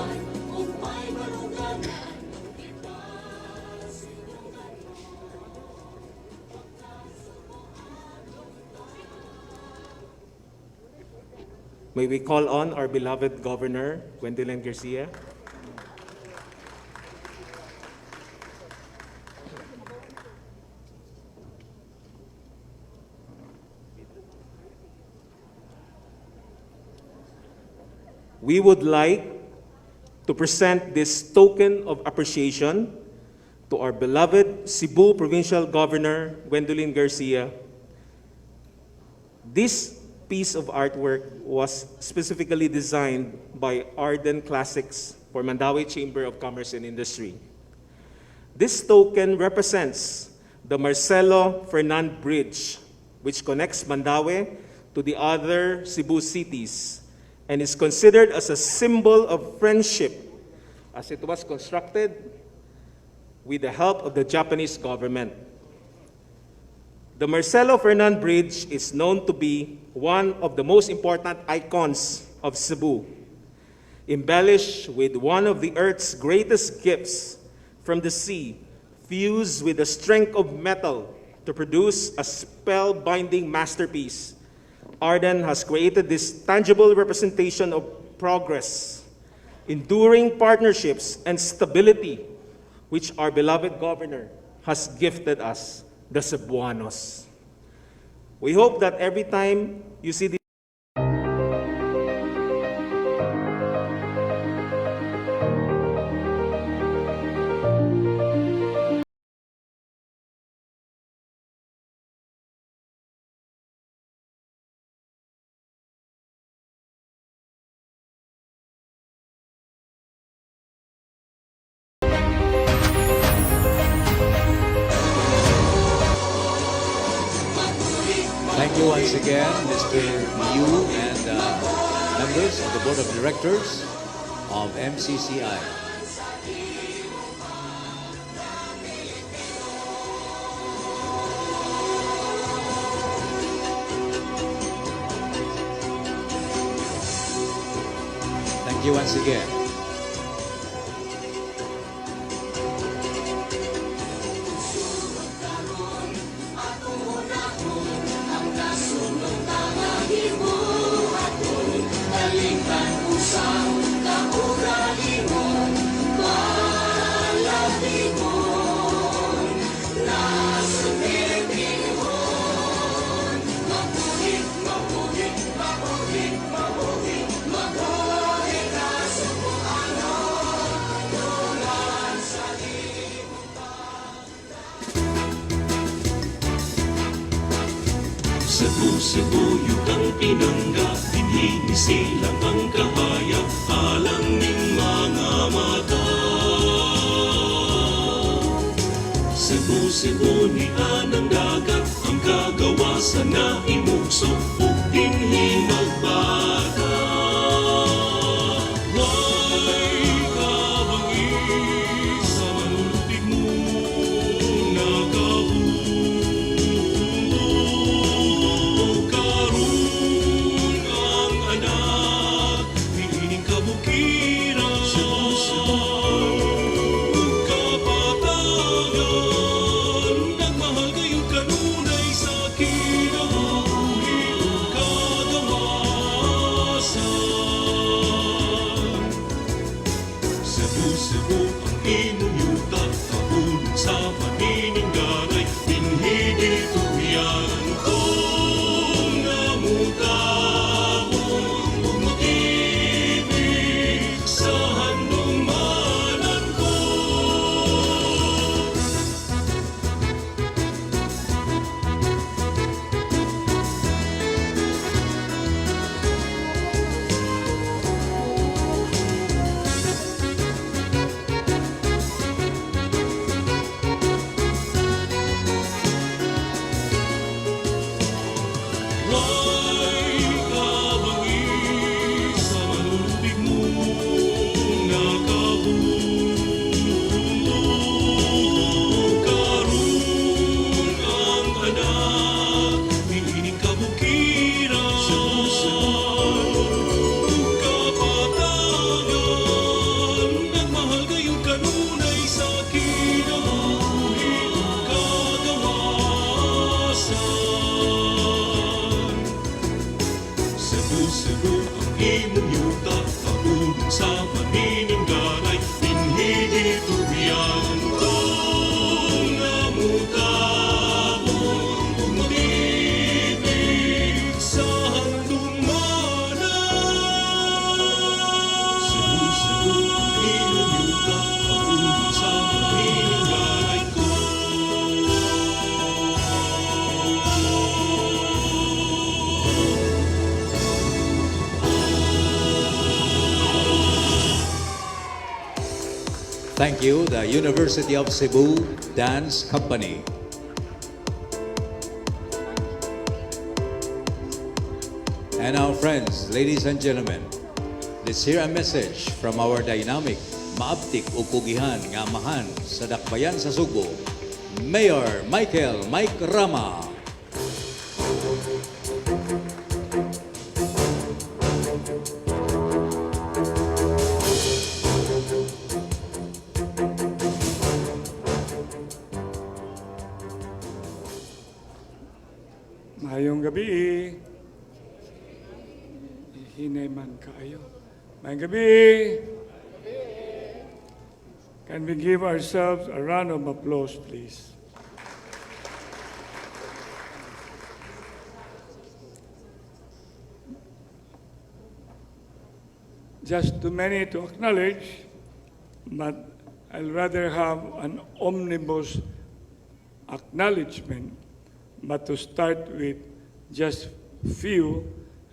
May we call on our beloved Governor, Gwendolyn Garcia. We would like to present this token of appreciation to our beloved Cebu Provincial Governor, Gwendolyn Garcia. This piece of artwork was specifically designed by Arden Classics for Mandaue Chamber of Commerce and Industry. This token represents the Marcelo Fernand Bridge, which connects Mandaue to the other Cebu cities, and is considered as a symbol of friendship as it was constructed with the help of the Japanese government. The Marcelo Fernand Bridge is known to be one of the most important icons of Cebu, embellished with one of the Earth's greatest gifts from the sea, fused with the strength of metal to produce a spellbinding masterpiece. Arden has created this tangible representation of progress, enduring partnerships, and stability, which our beloved Governor has gifted us, the Cebuanos. We hope that every time you see this once again, Mr. Yu and members of the Board of Directors of MCCI. Thank you once again. Cebu-Cebu ang pinangga, dinhi silang ang kahaya, alang ning mga mata. Cebu-Cebu ni anang dagat, ang kagawasan na imugso, ug dinhi magbata. Way kabangi sa manuntig mo, nakabuo. Cebu ang imong yuta, kahulog sa panininggaray, dinhi dito yan kung namutabong ug mag-ibig sa handumanan ko. Cebu ang imong yuta, kahulog sa panininggaray, dinhi dito yan kung namutabong ug mag-ibig sa handumanan. Cebu ang imong yuta, kahulog sa panininggaray ko. Thank you, the University of Cebu Dance Company. And now, friends, ladies and gentlemen, let's hear a message from our dynamic, maabtik ug pugihan nga amahan sa dakbayan sa Subo, Mayor Michael Mike Rama. Mayong gabi. Hinay man kaayo. Mayong gabi. Can we give ourselves a round of applause, please? Just too many to acknowledge, but I'll rather have an omnibus acknowledgement, but to start with just few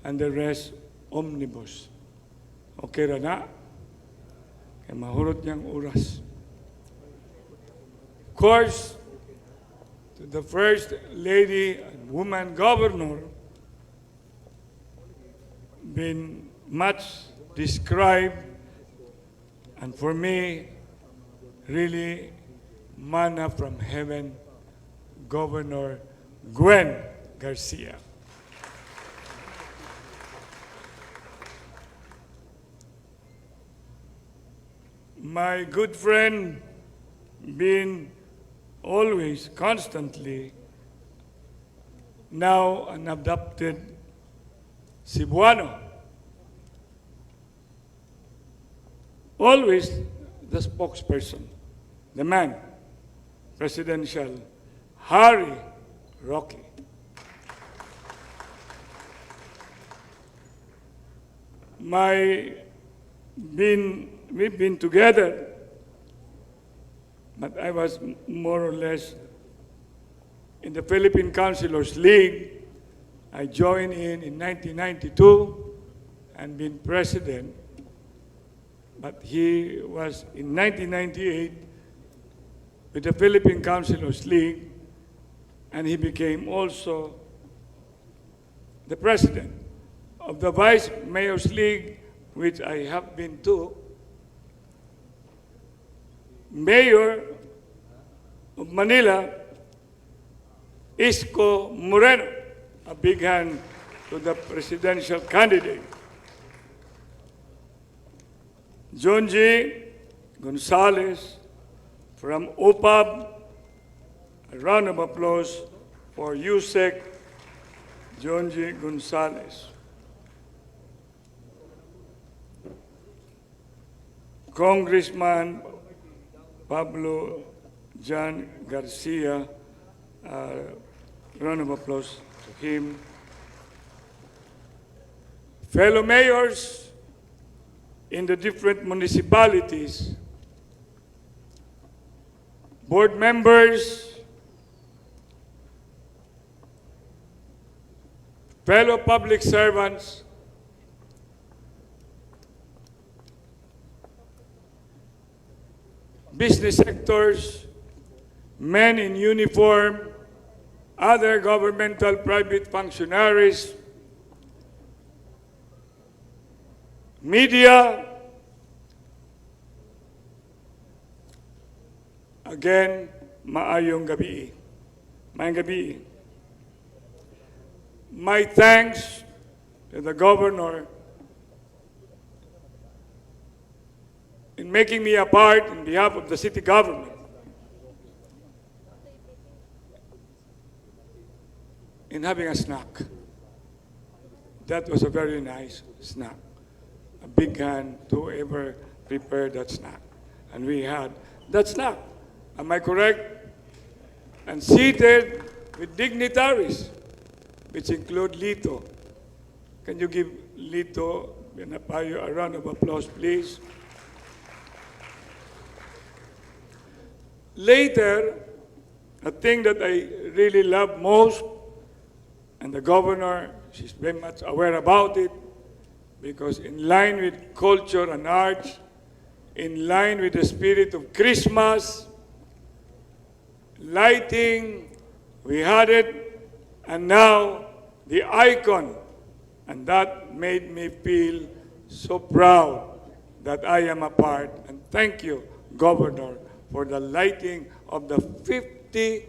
and the rest omnibus. Okay ra na? Kaya mahurot niyang oras. Of course, to the First Lady and Woman Governor been much described, and for me, really manna from heaven, Governor Gwen Garcia. My good friend, been always, constantly, now an adopted Cebuano. Always the spokesperson, the man, presidential, Harry Roque. We've been together, but I was more or less in the Philippine Councilors League. I joined in 1992 and been president, but he was in 1998 with the Philippine Councilors League, and he became also the president of the Vice Mayors League, which I have been to. Mayor of Manila, Isko Moreno. A big hand to the presidential candidate. John G. Gonzalez from OPAB. A round of applause for Yusek John G. Gonzalez. Congressman Pablo Jan Garcia, round of applause to him. Fellow mayors in the different municipalities, board members, fellow public servants, business sectors, men in uniform, other governmental private functionaries, media, again, maayong gabi. Maayong gabi. My thanks to the governor in making me a part on behalf of the city government. In having a snack. That was a very nice snack. A big hand to whoever prepared that snack. And we had that snack. Am I correct? And seated with dignitaries, which include Lito. Can you give Lito Benapayo a round of applause, please? Later, a thing that I really love most, and the governor, she's very much aware about it, because in line with culture and arts, in line with the spirit of Christmas, lighting, we had it, and now the icon. And that made me feel so proud that I am a part. And thank you, Governor, for the lighting of the 50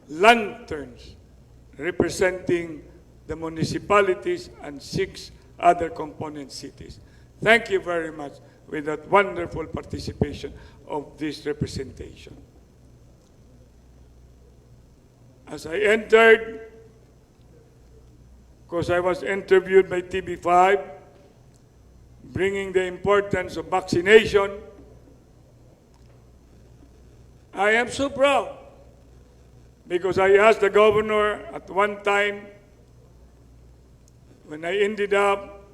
lanterns representing the municipalities and 6 other component cities. Thank you very much with that wonderful participation of this representation. As I entered, because I was interviewed by TV5, bringing the importance of vaccination, I am so proud because I asked the governor at one time, when I ended up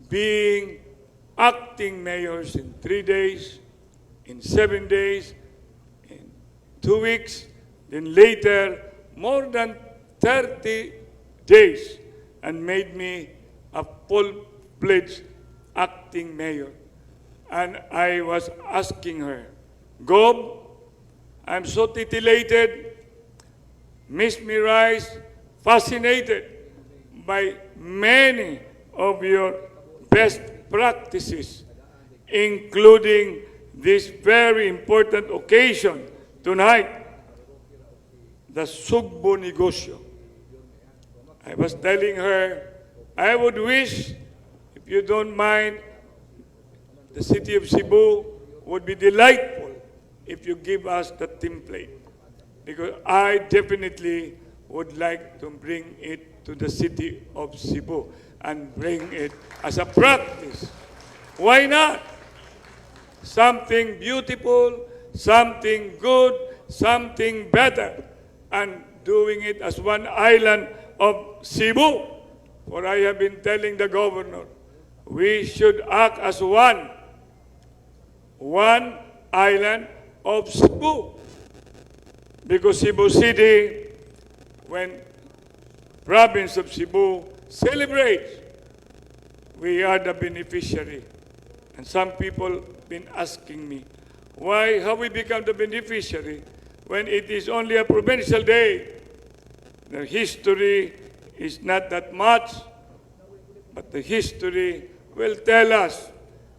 being acting mayors in 3 days, in 7 days, in 2 weeks, then later more than 30 days, and made me a full-fledged acting mayor. And I was asking her, Gob, I'm so titillated, mesmerized, fascinated by many of your best practices, including this very important occasion tonight, the Sugbo Negosyo. I was telling her, I would wish, if you don't mind, the city of Cebu would be delightful if you give us the template. Because I definitely would like to bring it to the city of Cebu and bring it as a practice. Why not? Something beautiful, something good, something better, and doing it as one island of Cebu. For I have been telling the governor, we should act as one island of Cebu. Because Cebu City, when province of Cebu celebrates, we are the beneficiary. And some people been asking me, why have we become the beneficiary when it is only a provincial day? The history is not that much, but the history will tell us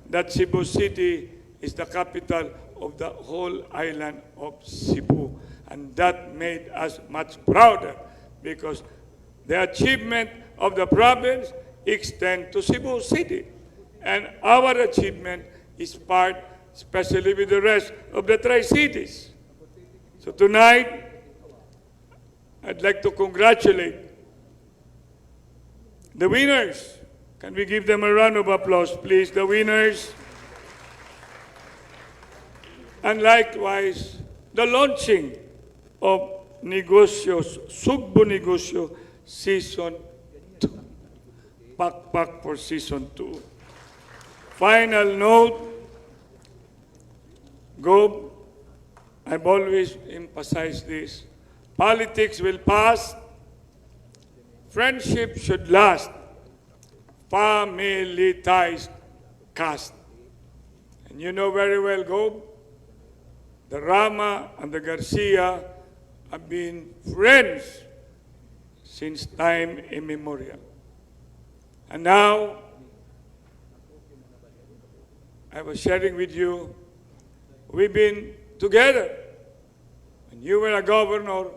that Cebu City is the capital of the whole island of Cebu. And that made us much prouder because the achievement of the province extends to Cebu City. And our achievement is part, especially with the rest of the Tri-Cities. So tonight, I'd like to congratulate the winners. Can we give them a round of applause, please, the winners? And likewise, the launching of Negocios, Sugbo Negosyo Season 2. Pakpak for Season 2. Final note, Gob, I've always emphasized this. Politics will pass. Friendship should last. Family ties cast. And you know very well, Gob, the Rama and the Garcia have been friends since time immemorial. And now, I was sharing with you, we've been together. When you were a governor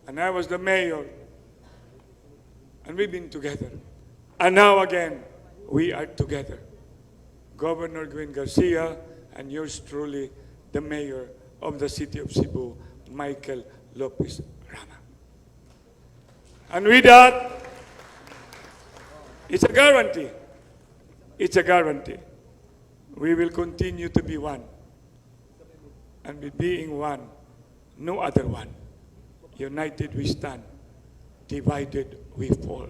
and I was the mayor, and we've been together. And now again, we are together. Governor Gwen Garcia and yours truly, the mayor of the city of Cebu, Michael Lopez Rama. And with that, it's a guarantee. It's a guarantee. We will continue to be one. And with being one, no other one. United we stand, divided we fall.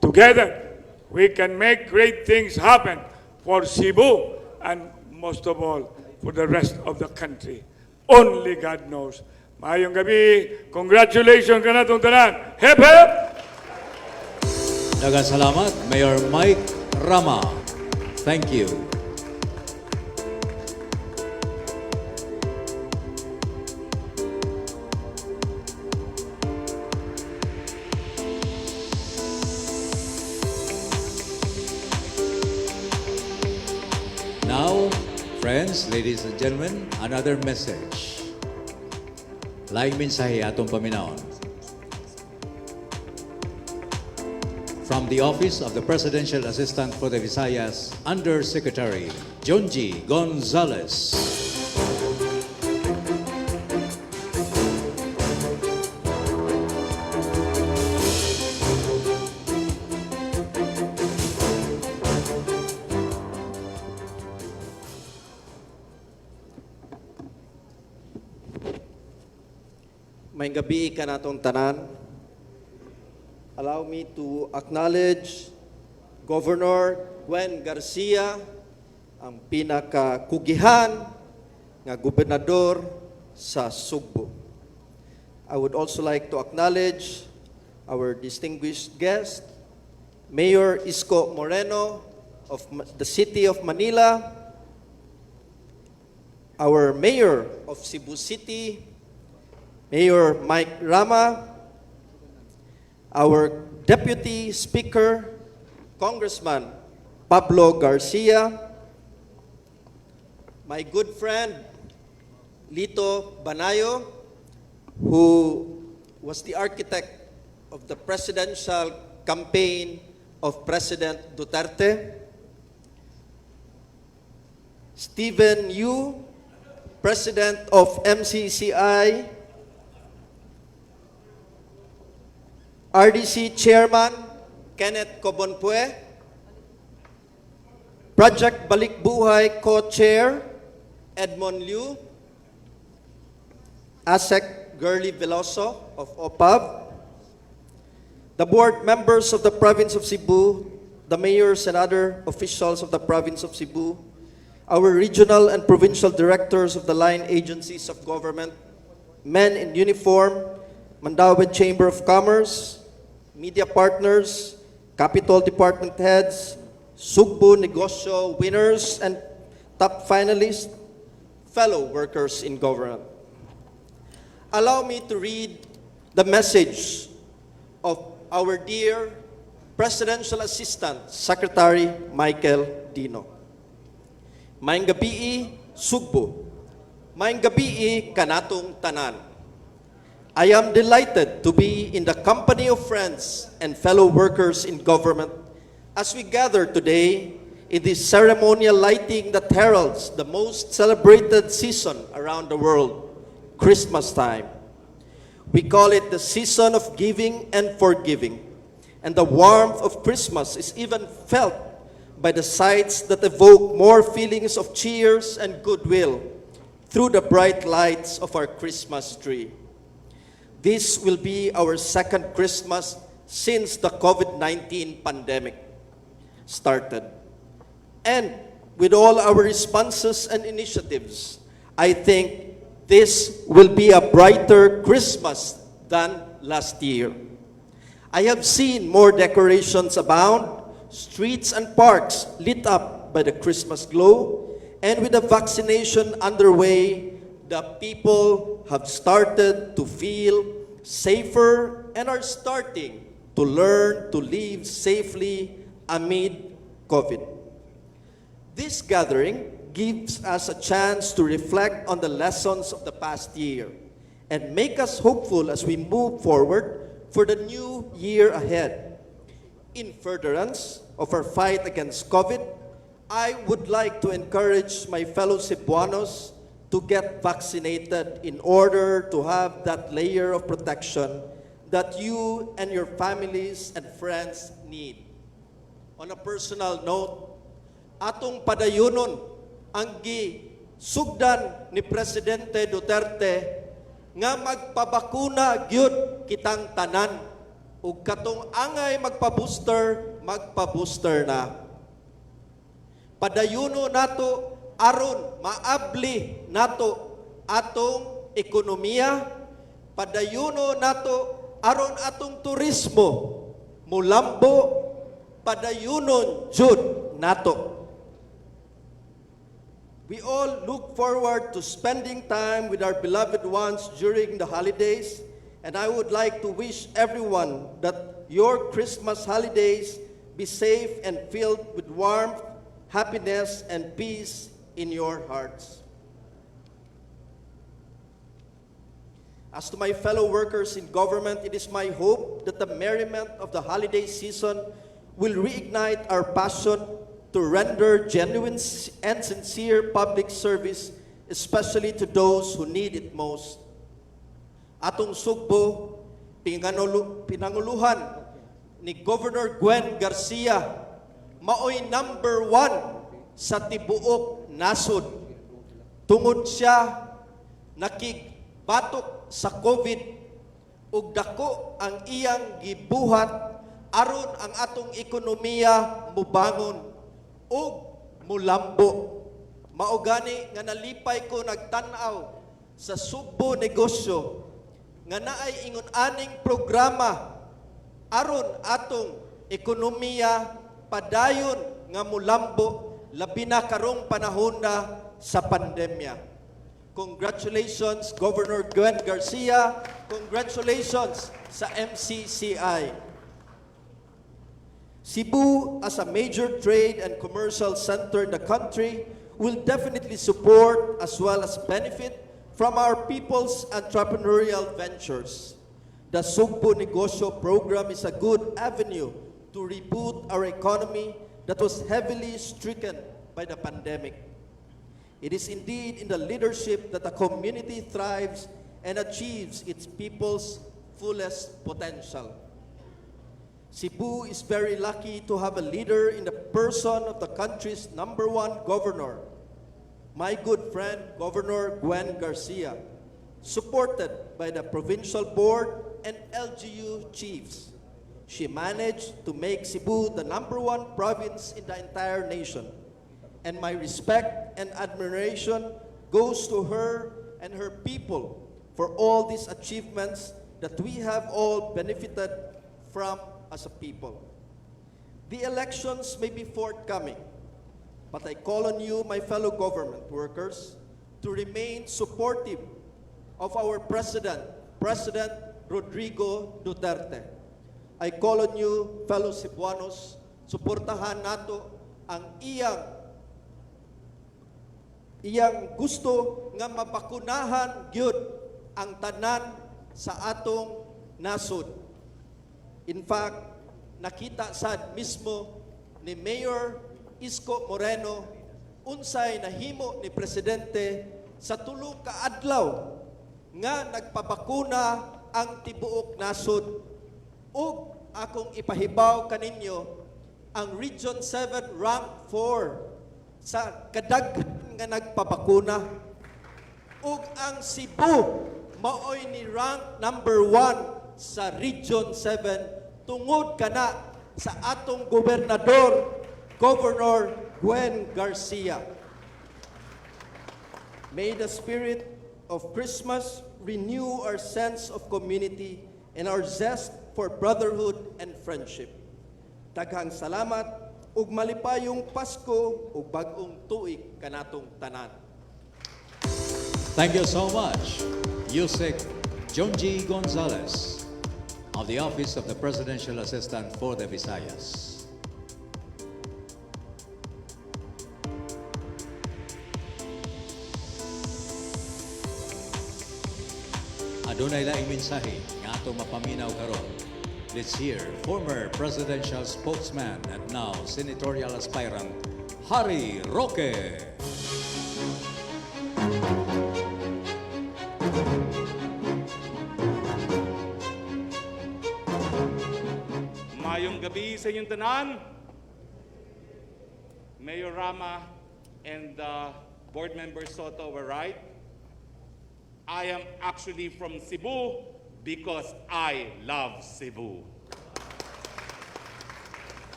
Together, we can make great things happen for Cebu and most of all, for the rest of the country. Only God knows. Maayong gabi, congratulations ka na itong tanan. Hep, hep! Daghang salamat, Mayor Mike Rama. Thank you. Now, friends, ladies and gentlemen, another message. Laing mensahe atong paminaon. From the Office of the Presidential Assistant for the Visayas, Undersecretary Jonji Gonzalez. May gabi ka natong tanan. Allow me to acknowledge Governor Gwen Garcia, ang pinakakugihan nga gobernador sa Sugbo. I would also like to acknowledge our distinguished guest, Mayor Isko Moreno of the City of Manila, our Mayor of Cebu City, Mayor Mike Rama, our Deputy Speaker, Congressman Pablo Garcia, my good friend Lito Banayo, who was the architect of the presidential campaign of President Duterte, Stephen Yu, President of MCCI, RDC Chairman Kenneth Cobonpue, Project Balikbuhay Co-Chair Edmond Liu, ASEC Gurley Veloso of OPAB, the board members of the province of Cebu, the mayors and other officials of the province of Cebu, our regional and provincial directors of the line agencies of government, men in uniform, Mandaue Chamber of Commerce, media partners, capital department heads, Sugbo Negosyo winners and top finalists, fellow workers in government. Allow me to read the message of our dear Presidential Assistant Secretary Michael Dino. Maayong gabi, Sugbo. Maayong gabi, kanatong tanan. I am delighted to be in the company of friends and fellow workers in government as we gather today in this ceremonial lighting that heralds the most celebrated season around the world, Christmas time. We call it the season of giving and forgiving, and the warmth of Christmas is even felt by the sights that evoke more feelings of cheers and goodwill through the bright lights of our Christmas tree. This will be our second Christmas since the COVID-19 pandemic started. And with all our responses and initiatives, I think this will be a brighter Christmas than last year. I have seen more decorations abound, streets and parks lit up by the Christmas glow, and with the vaccination underway, the people have started to feel safer and are starting to learn to live safely amid COVID. This gathering gives us a chance to reflect on the lessons of the past year and make us hopeful as we move forward for the new year ahead. In furtherance of our fight against COVID, I would like to encourage my fellow Cebuanos to get vaccinated in order to have that layer of protection that you and your families and friends need. On a personal note, atong padayunon ang sugdan ni Presidente Duterte nga magpabakuna gyud kitang tanan ug katong angay magpa-booster na. Padayuno nato aron maabli nato atong ekonomiya, padayuno nato aron atong turismo mulambo, padayunon jud nato. We all look forward to spending time with our beloved ones during the holidays, and I would like to wish everyone that your Christmas holidays be safe and filled with warmth, happiness, and peace in your hearts. As to my fellow workers in government, it is my hope that the merriment of the holiday season will reignite our passion to render genuine and sincere public service, especially to those who need it most. Atong Sugbo, pinanguluhan ni Governor Gwen Garcia, maoy number 1 sa tibuok nasod. Tungod siya nakigbatok sa COVID ug dako ang iyang gibuhat aron ang atong ekonomiya mubangon ug mulambo. Mao gani nga nalipay ko nagtan-aw sa Sugbo Negosyo nga naay ingon aning programa aron atong ekonomiya padayon nga mulambo labi na karong panahon na sa pandemya. Congratulations, Governor Gwen Garcia. Congratulations sa MCCI. Cebu, as a major trade and commercial center in the country, will definitely support as well as benefit from our people's entrepreneurial ventures. The Sugbo Negosyo Program is a good avenue to reboot our economy that was heavily stricken by the pandemic. It is indeed in the leadership that a community thrives and achieves its people's fullest potential. Cebu is very lucky to have a leader in the person of the country's #1 governor, my good friend, Governor Gwen Garcia, supported by the provincial board and LGU chiefs. She managed to make Cebu the #1 province in the entire nation. And my respect and admiration goes to her and her people for all these achievements that we have all benefited from as a people. The elections may be forthcoming, but I call on you, my fellow government workers, to remain supportive of our President, President Rodrigo Duterte. I call on you, fellow Cebuanos, suportahan nato ang iyang gusto nga mabakunahan gyud ang tanan sa atong nasod. In fact, nakita sad mismo ni Mayor Isko Moreno unsay nahimo ni Presidente sa tulong ka adlaw nga nagpabakuna ang tibuok nasod. Ug akong ipahibaw kaninyo ang Region 7 rank 4 sa kadaghan nga nagpabakuna, ug ang Cebu maoy ni rank #1 sa Region 7 tungod kana sa atong gobernador, Governor Gwen Garcia. May the spirit of Christmas renew our sense of community and our zest for brotherhood and friendship. Daghang salamat ug malipayong Pasko ug bag-ong tuig kanatong tanan. Thank you so much, Yusek Jonji Gonzalez of the Office of the Presidential Assistant for the Visayas. Adunay laing mensahe nga atong mapaminaw karon. Let's hear former presidential spokesman and now senatorial aspirant, Harry Roque. Mayong gabi sa inyong tanan, Mayor Rama and Board Member Soto were right. I am actually from Cebu because I love Cebu.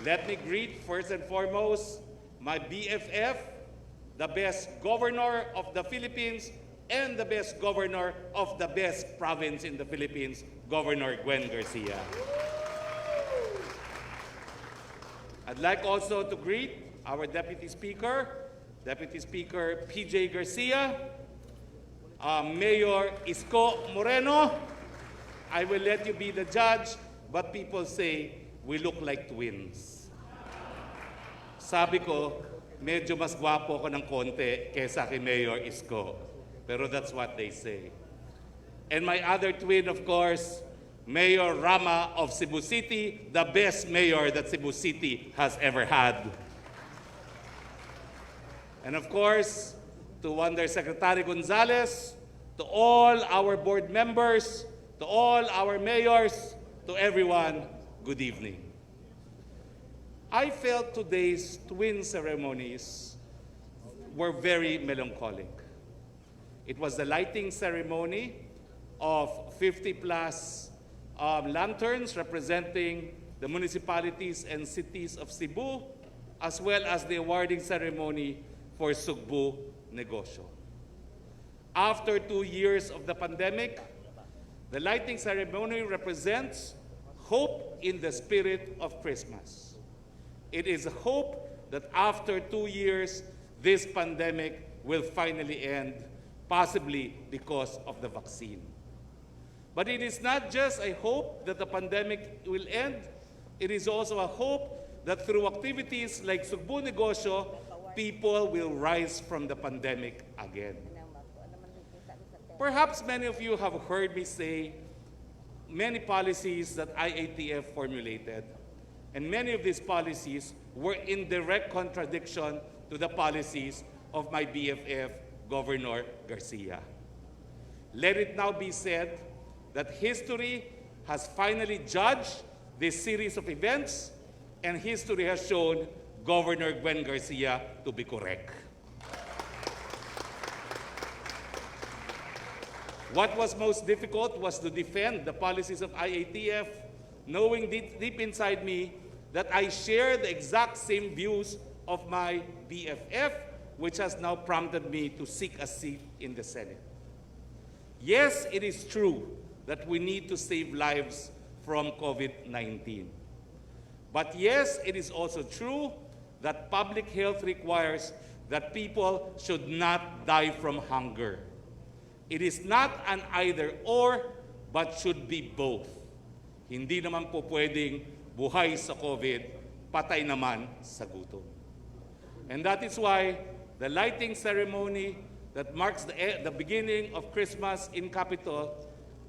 Let me greet first and foremost my BFF, the best governor of the Philippines and the best governor of the best province in the Philippines, Governor Gwen Garcia. I'd like also to greet our Deputy Speaker PJ Garcia, Mayor Isko Moreno. I will let you be the judge, but people say we look like twins. Sabi ko, medyo mas gwapo ko ng konti kaysa kay Mayor Isko. Pero that's what they say. And my other twin, of course, Mayor Rama of Cebu City, the best mayor that Cebu City has ever had. And of course, to Undersecretary Gonzales, to all our board members, to all our mayors, to everyone, good evening. I felt today's twin ceremonies were very melancholic. It was the lighting ceremony of 50+ lanterns representing the municipalities and cities of Cebu, as well as the awarding ceremony for Sugbo Negosyo. After 2 years of the pandemic, the lighting ceremony represents hope in the spirit of Christmas. It is a hope that after 2 years, this pandemic will finally end possibly because of the vaccine. But it is not just a hope that the pandemic will end, it is also a hope that through activities like Sugbo Negosyo, people will rise from the pandemic again. Perhaps many of you have heard me say many policies that IATF formulated, and many of these policies were in direct contradiction to the policies of my BFF, Governor Garcia. Let it now be said that history has finally judged this series of events, and history has shown Governor Gwen Garcia to be correct. What was most difficult was to defend the policies of IATF, knowing deep inside me that I share the exact same views of my BFF, which has now prompted me to seek a seat in the Senate. Yes, it is true that we need to save lives from COVID-19. But yes, it is also true that public health requires that people should not die from hunger. It is not an either-or, but should be both. Hindi naman po pwedeng buhay sa COVID, patay naman sa gutom. And that is why the lighting ceremony that marks the beginning of Christmas in Capitol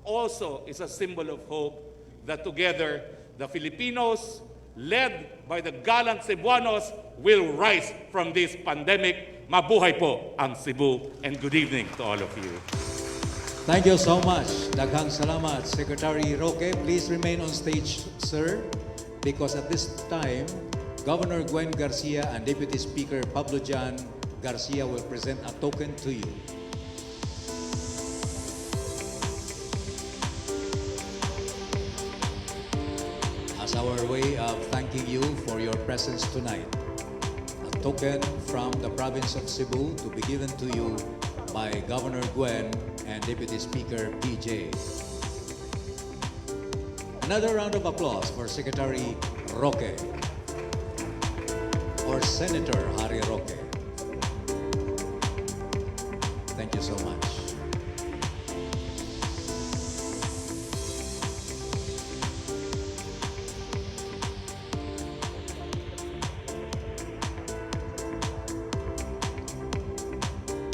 also is a symbol of hope that together the Filipinos, led by the gallant Cebuanos, will rise from this pandemic. Mabuhay po ang Cebu, and good evening to all of you. Thank you so much. Daghang salamat, Secretary Roque. Please remain on stage, sir, because at this time, Governor Gwen Garcia and Deputy Speaker Pablo Jan Garcia will present a token to you. As our way of thanking you for your presence tonight, a token from the province of Cebu to be given to you by Governor Gwen and Deputy Speaker PJ. Another round of applause for Secretary Roque or Senator Harry Roque. Thank you so much.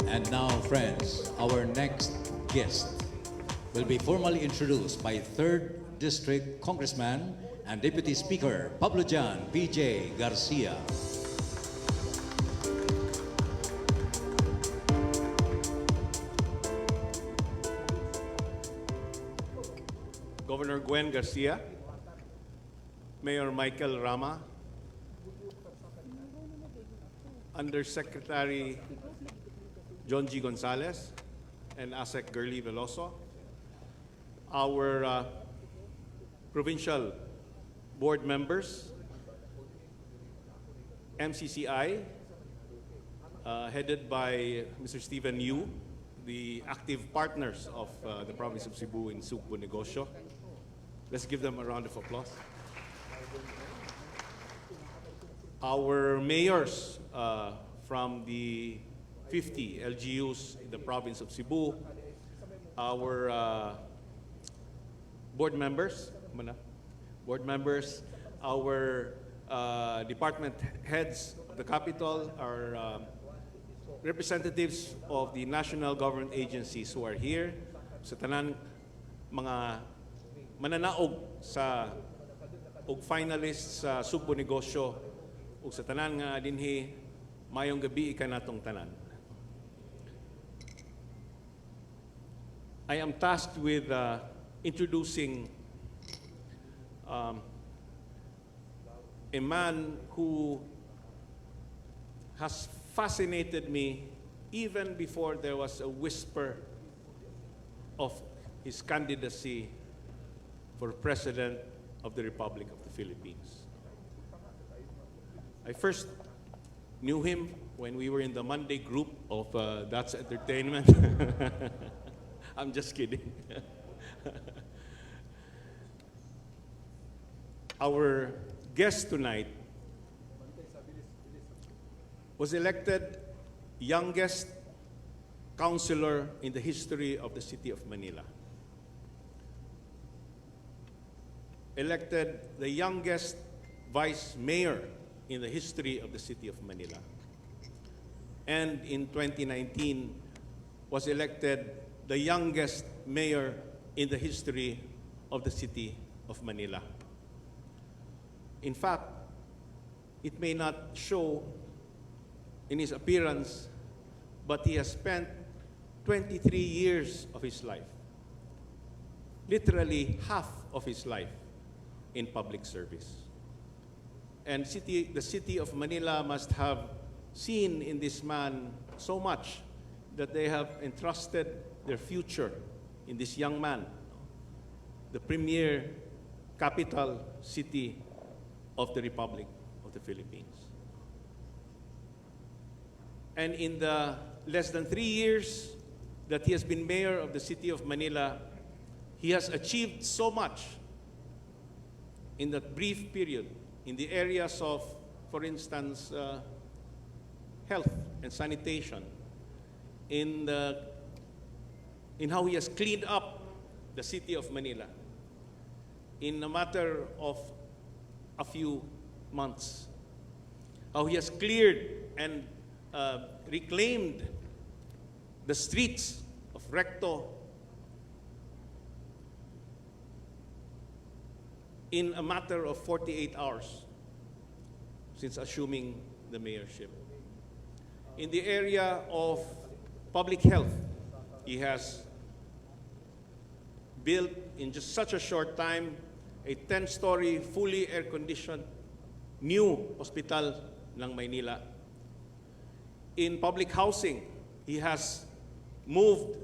And now, friends, our next guest will be formally introduced by 3rd District Congressman and Deputy Speaker Pablo Jan PJ Garcia. Governor Gwen Garcia, Mayor Michael Rama, Undersecretary John G. Gonzalez, and ASEC Gurley Veloso, our provincial board members, MCCI, headed by Mr. Stephen Yu, the active partners of the province of Cebu in Sugbo Negosyo. Let's give them a round of applause. Our mayors from the 50 LGUs in the province of Cebu, our board members, our department heads of the capital, our representatives of the national government agencies who are here, sa tanan mga mananaog sa og finalists sa Sugbo Negosyo ug sa tanan nga dinhi, mayong gabi ikanatong tanan. I am tasked with introducing a man who has fascinated me even before there was a whisper of his candidacy for President of the Republic of the Philippines. I first knew him when we were in the Monday group of That's Entertainment. I'm just kidding. Our guest tonight was elected youngest councilor in the history of the city of Manila. Elected the youngest vice mayor in the history of the city of Manila. And in 2019, was elected the youngest mayor in the history of the city of Manila. In fact, it may not show in his appearance, but he has spent 23 years of his life, literally half of his life, in public service. And the city of Manila must have seen in this man so much that they have entrusted their future in this young man, the premier capital city of the Republic of the Philippines. And in the less than 3 years that he has been mayor of the city of Manila, he has achieved so much in that brief period in the areas of, for instance, health and sanitation, in how he has cleaned up the city of Manila in a matter of a few months, how he has cleared and reclaimed the streets of Recto in a matter of 48 hours since assuming the mayorship. In the area of public health, he has built in just such a short time a 10-story, fully air-conditioned new hospital ng Maynila. In public housing, he has moved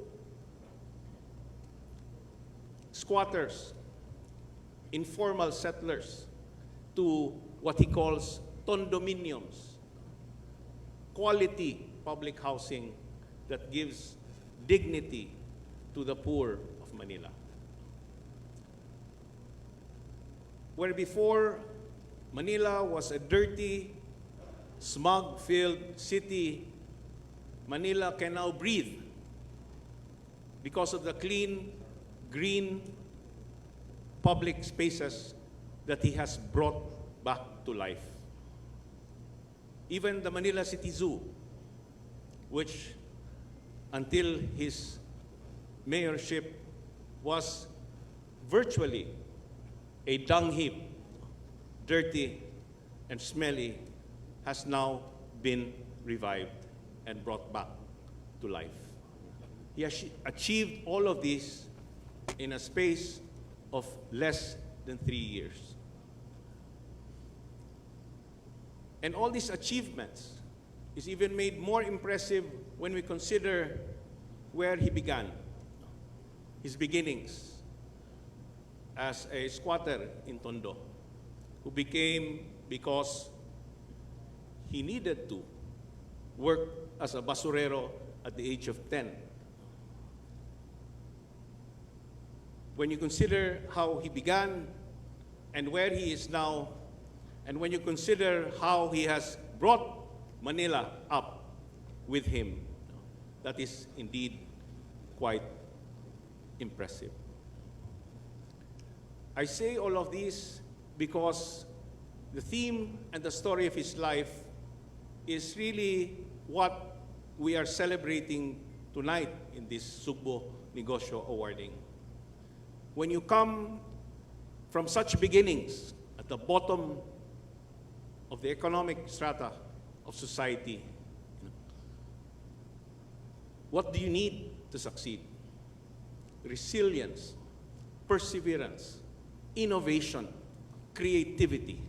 squatters, informal settlers, to what he calls condominiums, quality public housing that gives dignity to the poor of Manila. Where before Manila was a dirty, smog-filled city, Manila can now breathe because of the clean, green public spaces that he has brought back to life. Even the Manila City Zoo, which until his mayorship was virtually a dung heap, dirty and smelly, has now been revived and brought back to life. He has achieved all of this in a space of less than 3 years. And all these achievements is even made more impressive when we consider where he began, his beginnings as a squatter in Tondo, who became, because he needed to work as a basurero at the age of 10. When you consider how he began and where he is now, and when you consider how he has brought Manila up with him, that is indeed quite impressive. I say all of this because the theme and the story of his life is really what we are celebrating tonight in this Sugbo Negosyo Awarding. When you come from such beginnings at the bottom of the economic strata of society, what do you need to succeed? Resilience, perseverance, innovation, creativity.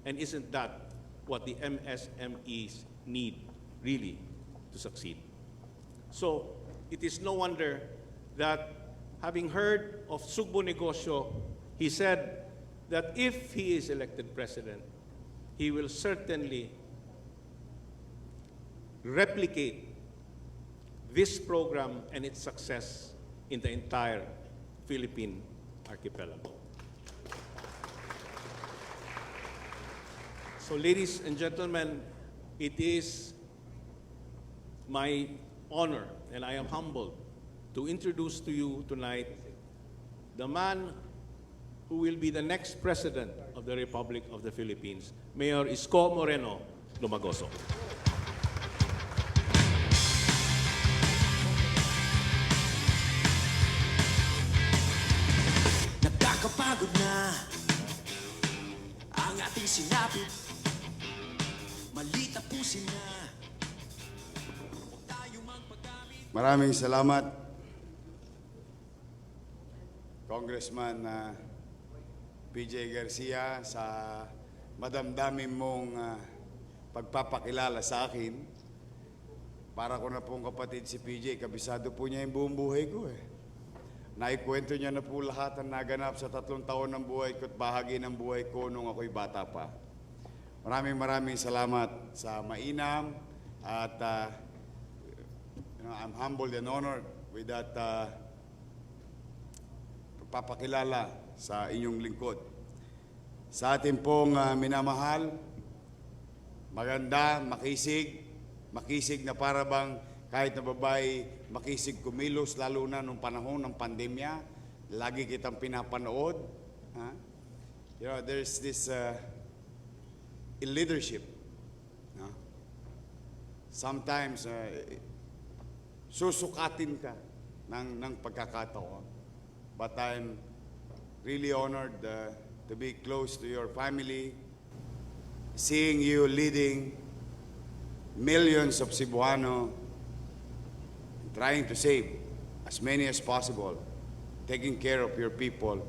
And isn't that what the MSMEs need really to succeed? So it is no wonder that, having heard of Sugbo Negosyo, he said that if he is elected president, he will certainly replicate this program and its success in the entire Philippine archipelago. So, ladies and gentlemen, it is my honor and I am humbled to introduce to you tonight the man who will be the next President of the Republic of the Philippines, Mayor Isko Moreno Lumagoso. Nakakapagod na ang ating sinapit, malita pusin na. Maraming salamat, Congressman PJ Garcia, sa madamdamin mong pagpapakilala sa akin. Para ko na pong kapatid si PJ, kabisado po niya yung buong buhay ko eh. Naikwento niya na po lahat ang naganap sa 3 taon ng buhay ko at bahagi ng buhay ko nung ako'y bata pa. Maraming salamat sa mainam at I'm humbled and honored with that pagpapakilala sa inyong lingkod. Sa ating pong minamahal, maganda, makisig na para bang kahit na babae, makisig kumilos, lalo na nung panahon ng pandemya. Lagi kitang pinapanood. You know, there's this in leadership. Sometimes, susukatin ka ng pagkakataon. But I'm really honored to be close to your family, seeing you leading millions of Cebuano, trying to save as many as possible, taking care of your people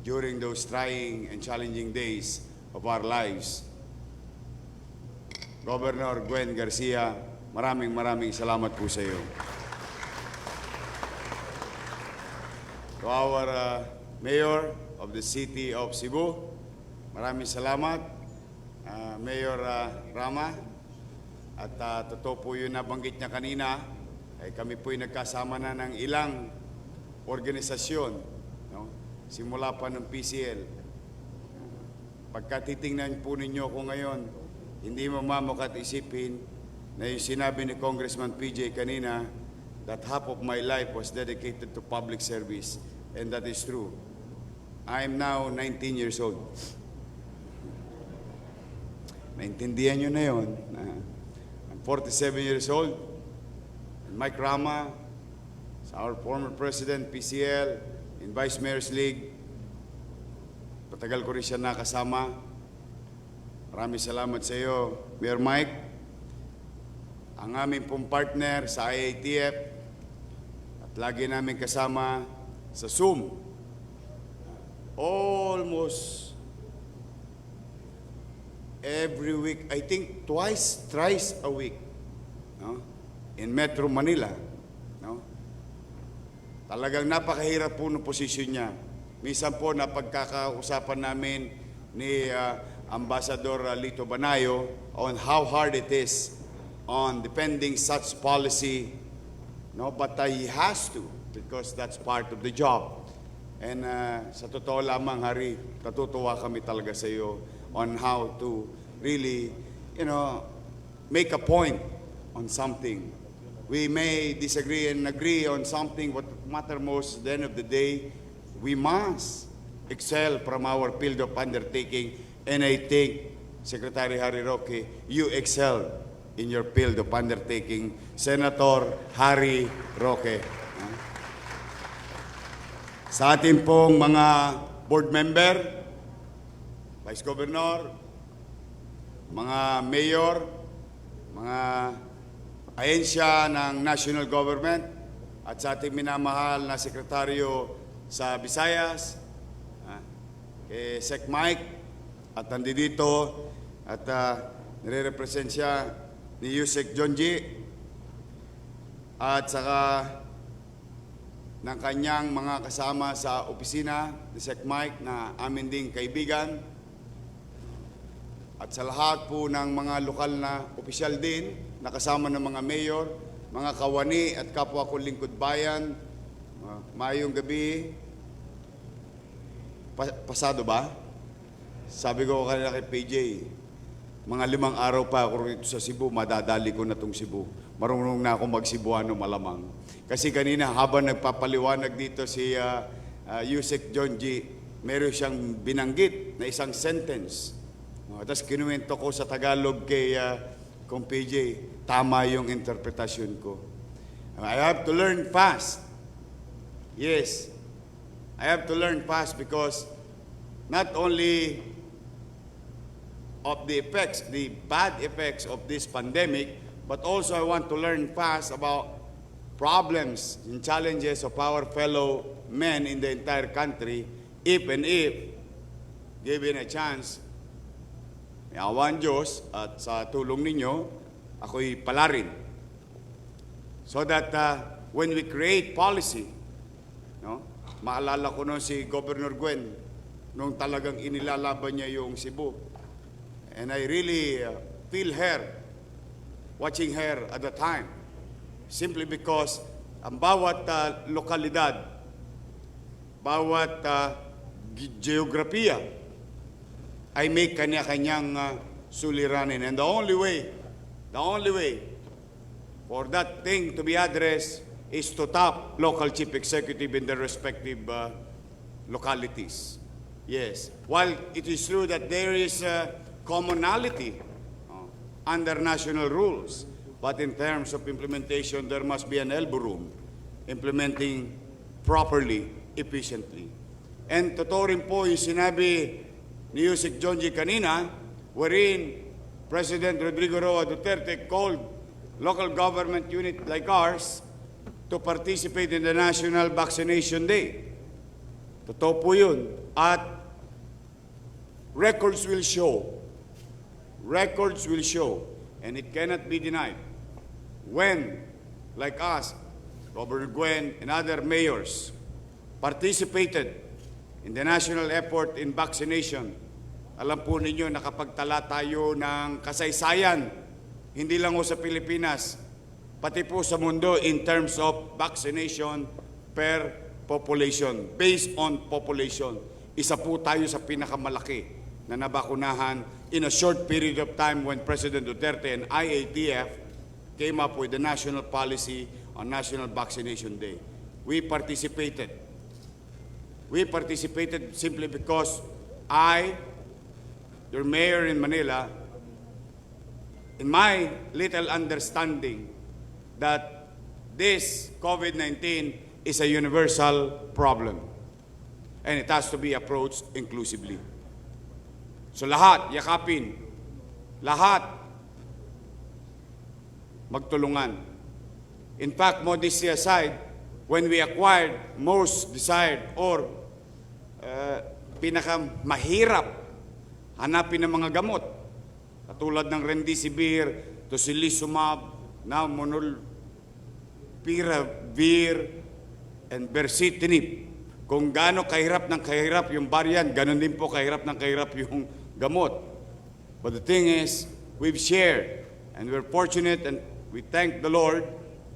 during those trying and challenging days of our lives. Governor Gwen Garcia, maraming salamat po sa iyo. To our Mayor of the City of Cebu, maraming salamat, Mayor Rama. At totoo po yun nabanggit niya kanina, ay kami po'y nagkasama na ng ilang organisasyon, no? Simula pa ng PCL. Pagka titingnan po ninyo ko ngayon, hindi mamamukat isipin na yung sinabi ni Congressman PJ kanina that half of my life was dedicated to public service, and that is true. I am now 19 years old. Naintindihan nyo na yun. I'm 47 years old. And Mike Rama, our former president, PCL, in Vice Mayor's League, patagal ko rin siya nakasama. Maraming salamat sa iyo, Mayor Mike. Ang aming pong partner sa IATF at lagi namin kasama sa Zoom. Almost every week, I think thrice a week, no? In Metro Manila. No? Talagang napakahirap po ng posisyon niya. Minsan po napagkakausapan namin ni Ambassador Lito Banayo on how hard it is on defending such policy, no, but he has to because that's part of the job. And sa totoo lamang, Hari, natutuwa kami talaga sa iyo on how to really, you know, make a point on something. We may disagree and agree on something, what matters most at the end of the day, we must excel from our field of undertaking. And I think, Secretary Harry Roque, you excel in your field of undertaking, Senator Harry Roque. Sa ating pong mga board member, Vice Governor, mga mayor, mga ahensya ng national government, at sa ating minamahal na sekretaryo sa Visayas, kay Sec Mike, at nandito, at nire-represent siya ni Yusek Jonji, at saka ng kanyang mga kasama sa opisina ni Sec Mike na amin ding kaibigan, at sa lahat po ng mga lokal na opisyal din, nakasama ng mga mayor, mga kawani at kapwa ko lingkod bayan, mayong gabi. Pasado ba? Sabi ko kanina kay PJ, mga 5 araw pa ako rito sa Cebu, madadali ko na itong Cebu. marunong na ako mag-Cebuano malamang. Kasi kanina habang nagpapaliwanag dito si Yusek John G, meron siyang binanggit na isang sentence. Tapos kinuwento ko sa Tagalog kay kung PJ, tama yung interpretasyon ko. I have to learn fast. Yes, I have to learn fast because not only of the effects, the bad effects of this pandemic, but also I want to learn fast about problems and challenges of our fellow men in the entire country, if given a chance, may awan Diyos at sa tulong ninyo, ako'y palarin. So that when we create policy, no, maalala ko noon si Governor Gwen, nung talagang inilalaban niya yung Cebu. And I really feel her, watching her at the time. Simply because ang bawat lokalidad, bawat geografiya, ay may kanya-kanyang suliranin. And the only way for that thing to be addressed is to tap local chief executive in their respective localities. Yes. While it is true that there is commonality under national rules, but in terms of implementation, there must be an elbow room, implementing properly, efficiently. And totoo rin po yung sinabi ni Yusek John G kanina, wherein President Rodrigo Roa Duterte called local government unit like ours to participate in the National Vaccination Day. Totoo po yun. At records will show, and it cannot be denied, when, like us, Governor Gwen and other mayors participated in the national effort in vaccination. Alam po ninyo, nakapagtala tayo ng kasaysayan, hindi lang sa Pilipinas, pati po sa mundo in terms of vaccination per population, based on population. Isa po tayo sa pinakamalaki na nabakunahan in a short period of time when President Duterte and IATF came up with the national policy on National Vaccination Day. We participated. We participated simply because I, your mayor in Manila, in my little understanding that this COVID-19 is a universal problem and it has to be approached inclusively. So lahat, yakapin, lahat magtulungan. In fact, modesty aside, when we acquired most desired or pinakamahirap hanapin ng mga gamot, katulad ng Remdesivir, Tocilizumab, now Molnupiravir, and Bercitinib. Kung gaano kahirap ng kahirap yung variant, ganon din po kahirap ng kahirap yung gamot. But the thing is, we've shared, and we're fortunate, and we thank the Lord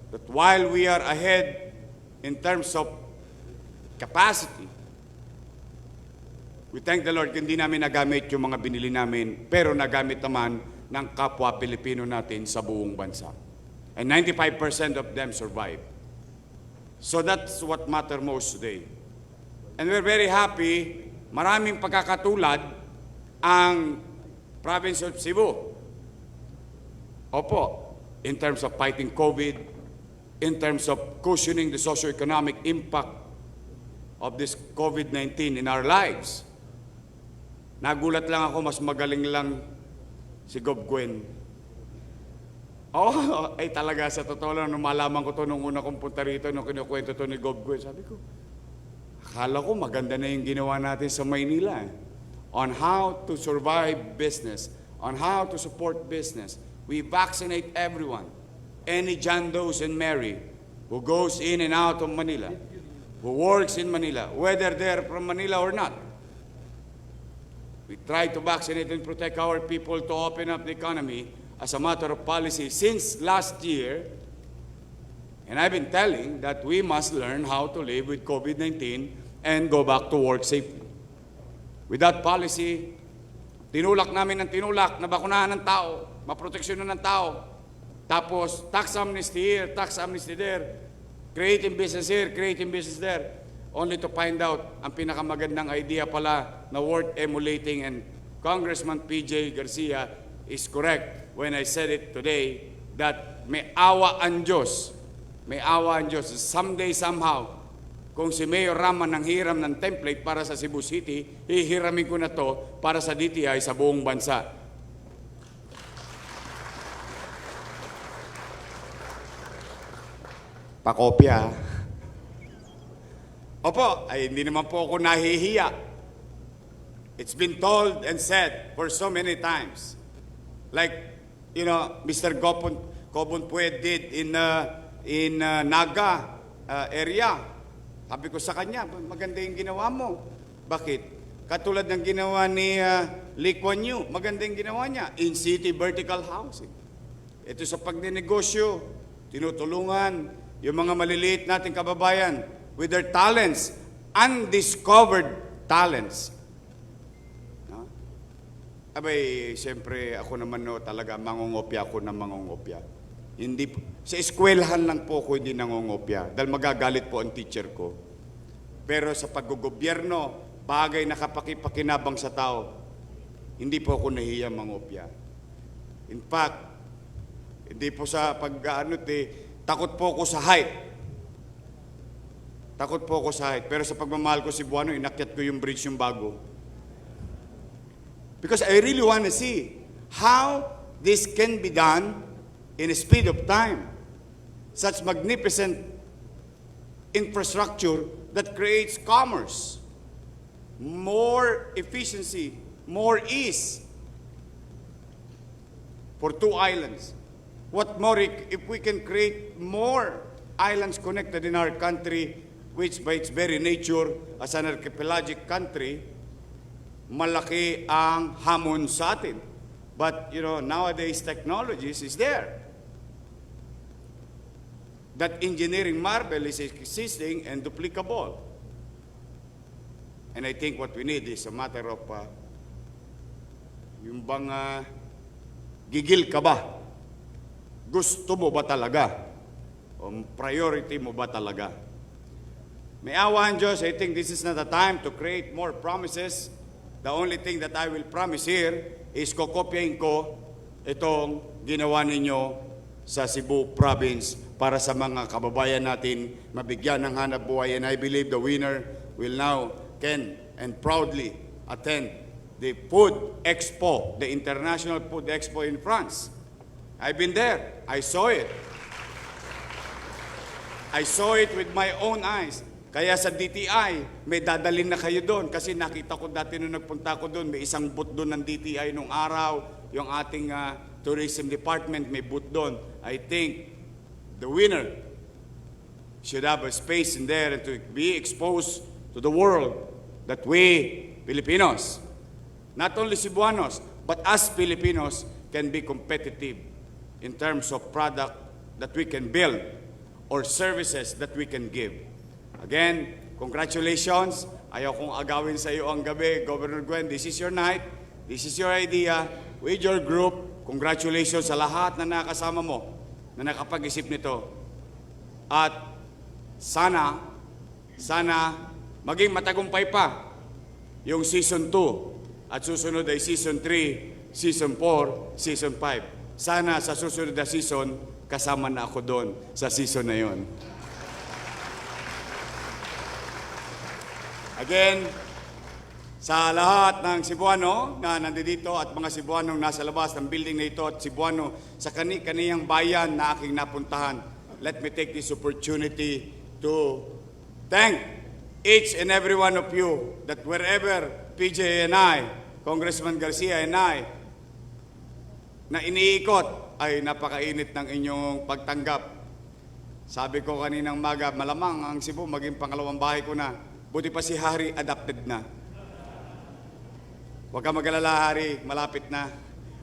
that while we are ahead in terms of capacity, we thank the Lord kung hindi namin nagamit yung mga binili namin, pero nagamit naman ng kapwa Pilipino natin sa buong bansa. And 95% of them survived. So that's what matters most today. And we're very happy, maraming pagkakatulad ang province of Cebu. Opo, in terms of fighting COVID, in terms of cushioning the socio-economic impact of this COVID-19 in our lives. Nagulat lang ako, mas magaling lang si Gov. Gwen. Ay talaga, sa totoo lang, nung malaman ko to nung una kong punta rito, nung kinukwento to ni Gov. Gwen, sabi ko, akala ko maganda na yung ginawa natin sa Maynila. On how to survive business, on how to support business. We vaccinate everyone. Any John Does and Mary who goes in and out of Manila, who works in Manila, whether they're from Manila or not. We try to vaccinate and protect our people to open up the economy as a matter of policy since last year. And I've been telling that we must learn how to live with COVID-19 and go back to work safely. With that policy, tinulak namin ng tinulak na bakunahan ng tao, maproteksyonan ng tao. Tapos, tax amnesty here, tax amnesty there, creating business here, creating business there, only to find out ang pinakamagandang idea pala na worth emulating. And Congressman PJ Garcia is correct when I said it today that may awa ang Diyos. May awa ang Diyos. Someday, somehow, kung si Mayor Rama nang hiram ng template para sa Cebu City, hihiramin ko na to para sa DTI sa buong bansa. Pakopya. Opo, ay hindi naman po ako nahihiya. It's been told and said for so many times. Like, you know, Mr. Cobon Pued did in Naga area. Sabi ko sa kanya, maganda yung ginawa mo. Bakit? Katulad ng ginawa ni Lee Kuan Yew, maganda yung ginawa niya. In-city vertical housing. Ito sa pagnenegosyo, tinutulungan yung mga maliliit nating kababayan with their talents, undiscovered talents. No? Abay, siyempre, ako naman no, talaga mangungopya ako ng mangungopya. Hindi, sa eskwelahan lang po ako hindi nangungopya dahil magagalit po ang teacher ko. Pero sa paggogobyerno, bagay na kapakipakinabang sa tao, hindi po ako nahiya mangopya. In fact, hindi po sa takot po ako sa height. Takot po ako sa height. Pero sa pagmamahal ko si Cebuano, inakyat ko yung bridge yung bago. Because I really want to see how this can be done in a speed of time. Such magnificent infrastructure that creates commerce, more efficiency, more ease for two islands. What more if we can create more islands connected in our country, which by its very nature as an archipelagic country, malaki ang hamon sa atin. But you know, nowadays technologies is there. That engineering marvel is existing and duplicable. And I think what we need is a matter of yung bang gigil ka ba? Gusto mo ba talaga? O priority mo ba talaga? May awa ang Diyos, I think this is not a time to create more promises. The only thing that I will promise here is kokopyahin ko itong ginawa ninyo sa Cebu Province para sa mga kababayan natin mabigyan ng hanap buhay. And I believe the winner will now can and proudly attend the Food Expo, the International Food Expo in France. I've been there. I saw it. I saw it with my own eyes. Kaya sa DTI, may dadalhin na kayo doon. Kasi nakita ko dati nung nagpunta ko doon, may isang booth doon ng DTI nung araw. Yung ating tourism department may booth doon. I think the winner should have a space in there and to be exposed to the world that we, Filipinos, not only Cebuanos, but us Filipinos can be competitive in terms of product that we can build or services that we can give. Again, congratulations. Ayaw kong agawin sa iyo ang gabi. Governor Gwen, this is your night. This is your idea. With your group, congratulations sa lahat na nakasama mo na nakapag-isip nito. At sana maging matagumpay pa yung Season 2 at susunod ay Season 3, Season 4, Season 5. Sana sa susunod na season, kasama na ako doon sa season na yon. Again, sa lahat ng Cebuano na nandito at mga Cebuanong nasa labas ng building na ito at Cebuano sa kani-kaniyang bayan na aking napuntahan, let me take this opportunity to thank each and every one of you that wherever PJ and I, Congressman Garcia and I, na iniikot ay napakainit ng inyong pagtanggap. Sabi ko kaninang maga, malamang ang Cebu maging pangalawang bahay ko na. Buti pa si Hari adapted na. Huwag ka mag-alala, Hari, malapit na.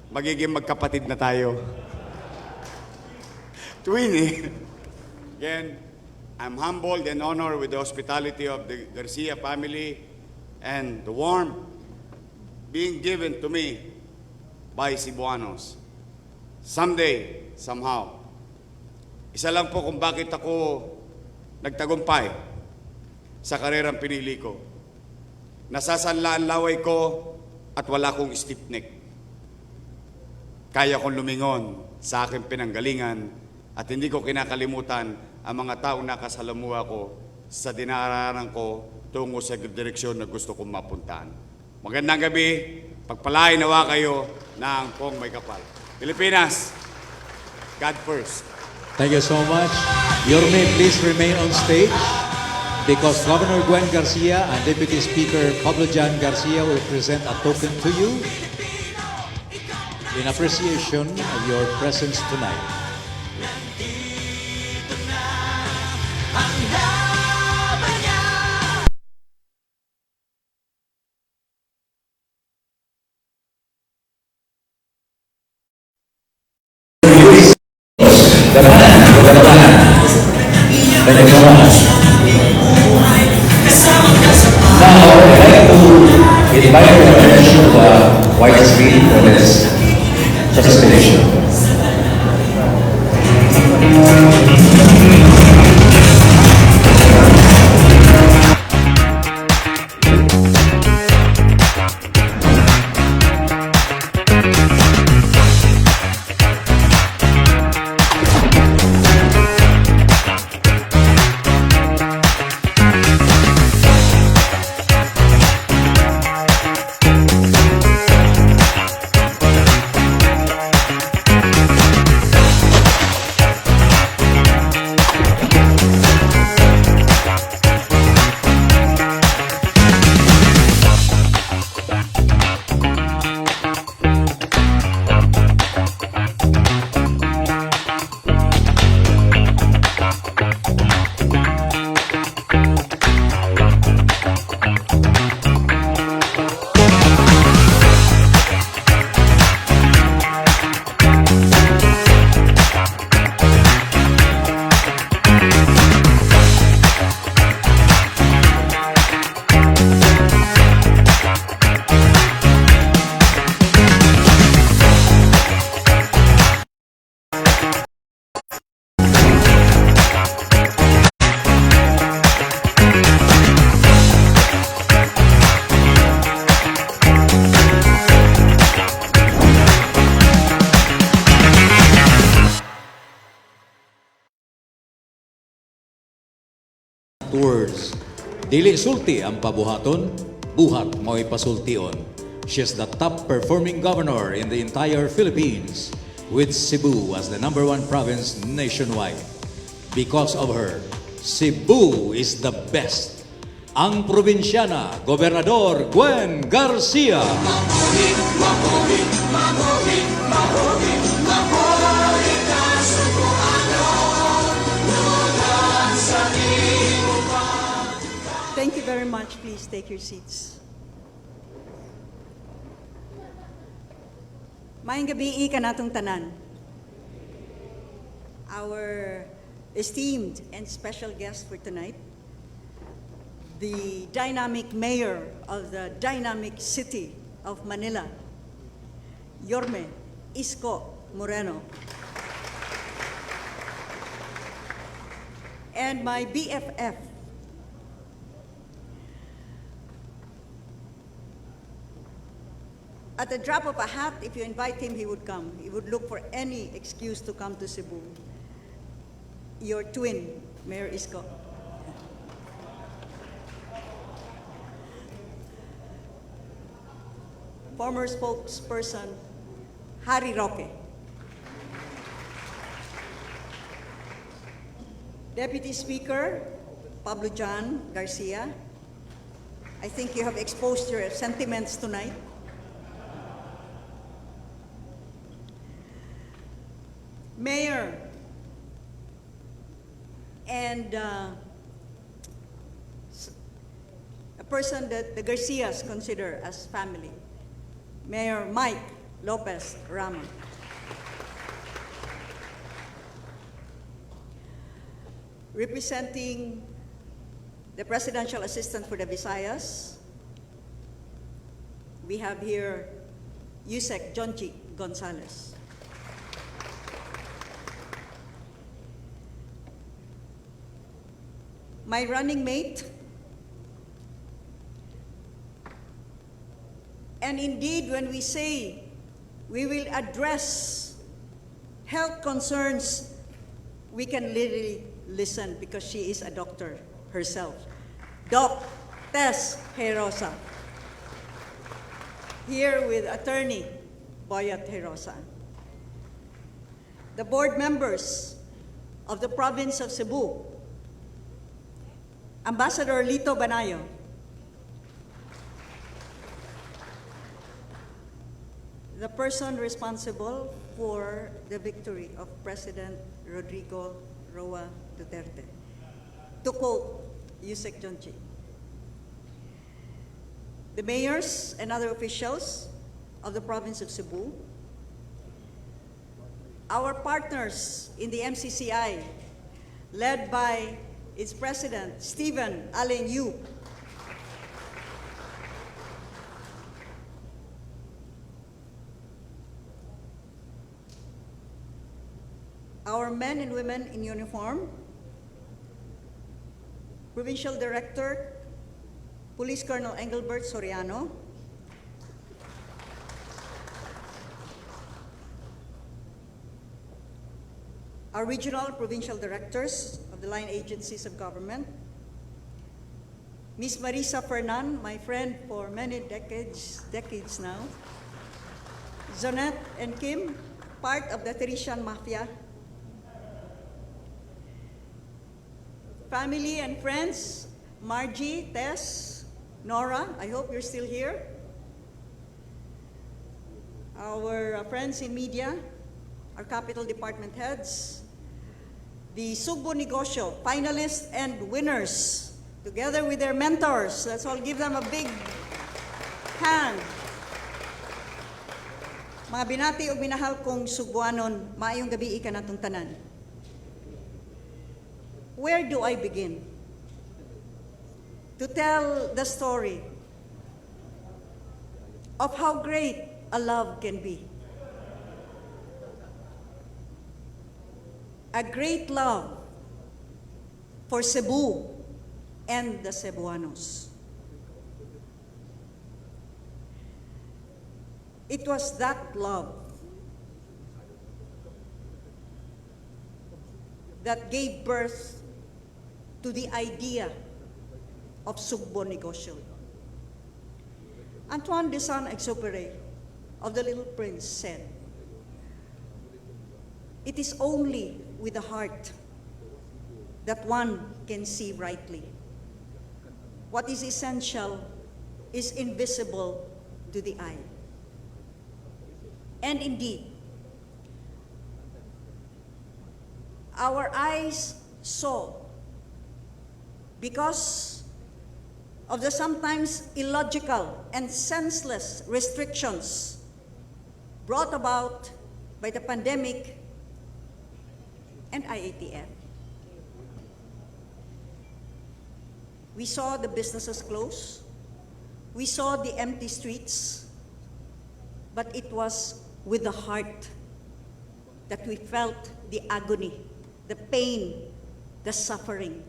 Magiging magkapatid na tayo. Twinny. Again, I'm humbled and honored with the hospitality of the Garcia family and the warmth being given to me by Cebuanos. someday, somehow. Isa lang po kung bakit ako nagtagumpay sa karerang pinili ko. Nasasanlaan laway ko at wala akong stiff neck. Kaya kong lumingon sa aking pinanggalingan at hindi ko kinakalimutan ang mga taong nakasalamuha ko sa dinaranan ko tungo sa direksyon na gusto kong mapuntahan. Magandang gabi, pagpalain nawa kayo ng Pong May Kapal. Pilipinas, God first. Thank you so much. Yorme, please remain on stage because Governor Gwen Garcia and Deputy Speaker Pablo Jan Garcia will present a token to you in appreciation of your presence tonight. Thank you so much. Now, I'd like to invite your attention to the white screen for this presentation. Words. Dili sulti ang pabuhaton, buhat mo'y pasultion. She's the top performing governor in the entire Philippines, with Cebu as the #1 province nationwide. Because of her, Cebu is the best. Ang probinsyana, Gobernador Gwen Garcia. Thank you very much. Please take your seats. Maayong gabi ka natong tanan. Our esteemed and special guest for tonight, the dynamic mayor of the dynamic city of Manila, Yorme Isko Moreno. And my BFF, at the drop of a hat, if you invite him, he would come. He would look for any excuse to come to Cebu. Your twin, Mayor Isko. Former spokesperson, Harry Roque. Deputy Speaker, Pablo Jan Garcia. I think you have exposed your sentiments tonight. Mayor and a person that the Garcias consider as family, Mayor Mike Lopez Rama. Representing the Presidential Assistant for the Visayas, we have here Yusek Jonchi Gonzalez. my running mate. And indeed, when we say we will address health concerns, we can literally listen because she is a doctor herself. Doc Tess Herosa. Here with attorney Boyat Herosa. The board members of the province of Cebu, Ambassador Lito Banayo, the person responsible for the victory of President Rodrigo Roa Duterte. To quote Yusek Jonchi, the mayors and other officials of the province of Cebu, our partners in the MCCI, led by its president, Stephen Allen Yu, our men and women in uniform, Provincial Director, Police Colonel Engelbert Soriano, our regional provincial directors of the line agencies of government, Ms. Marisa Fernan, my friend for many decades now, Zonette and Kim, part of the Teresian Mafia, family and friends, Margie, Tess, Nora, I hope you're still here. Our friends in media, our capital department heads, the Sugbo Negosyo finalists and winners, together with their mentors. Let's all give them a big hand. Mga binati o minahal kong Sugbuanon, maayong gabi ka natong tanan. Where do I begin to tell the story of how great a love can be? A great love for Cebu and the Cebuanos. It was that love that gave birth to the idea of Sugbo Negosyo. Antoine de Saint-Exupéry of The Little Prince said, "It is only with the heart that one can see rightly. What is essential is invisible to the eye." And indeed, our eyes saw, because of the sometimes illogical and senseless restrictions brought about by the pandemic and IATF. We saw the businesses close. We saw the empty streets. But it was with the heart that we felt the agony, the pain, the suffering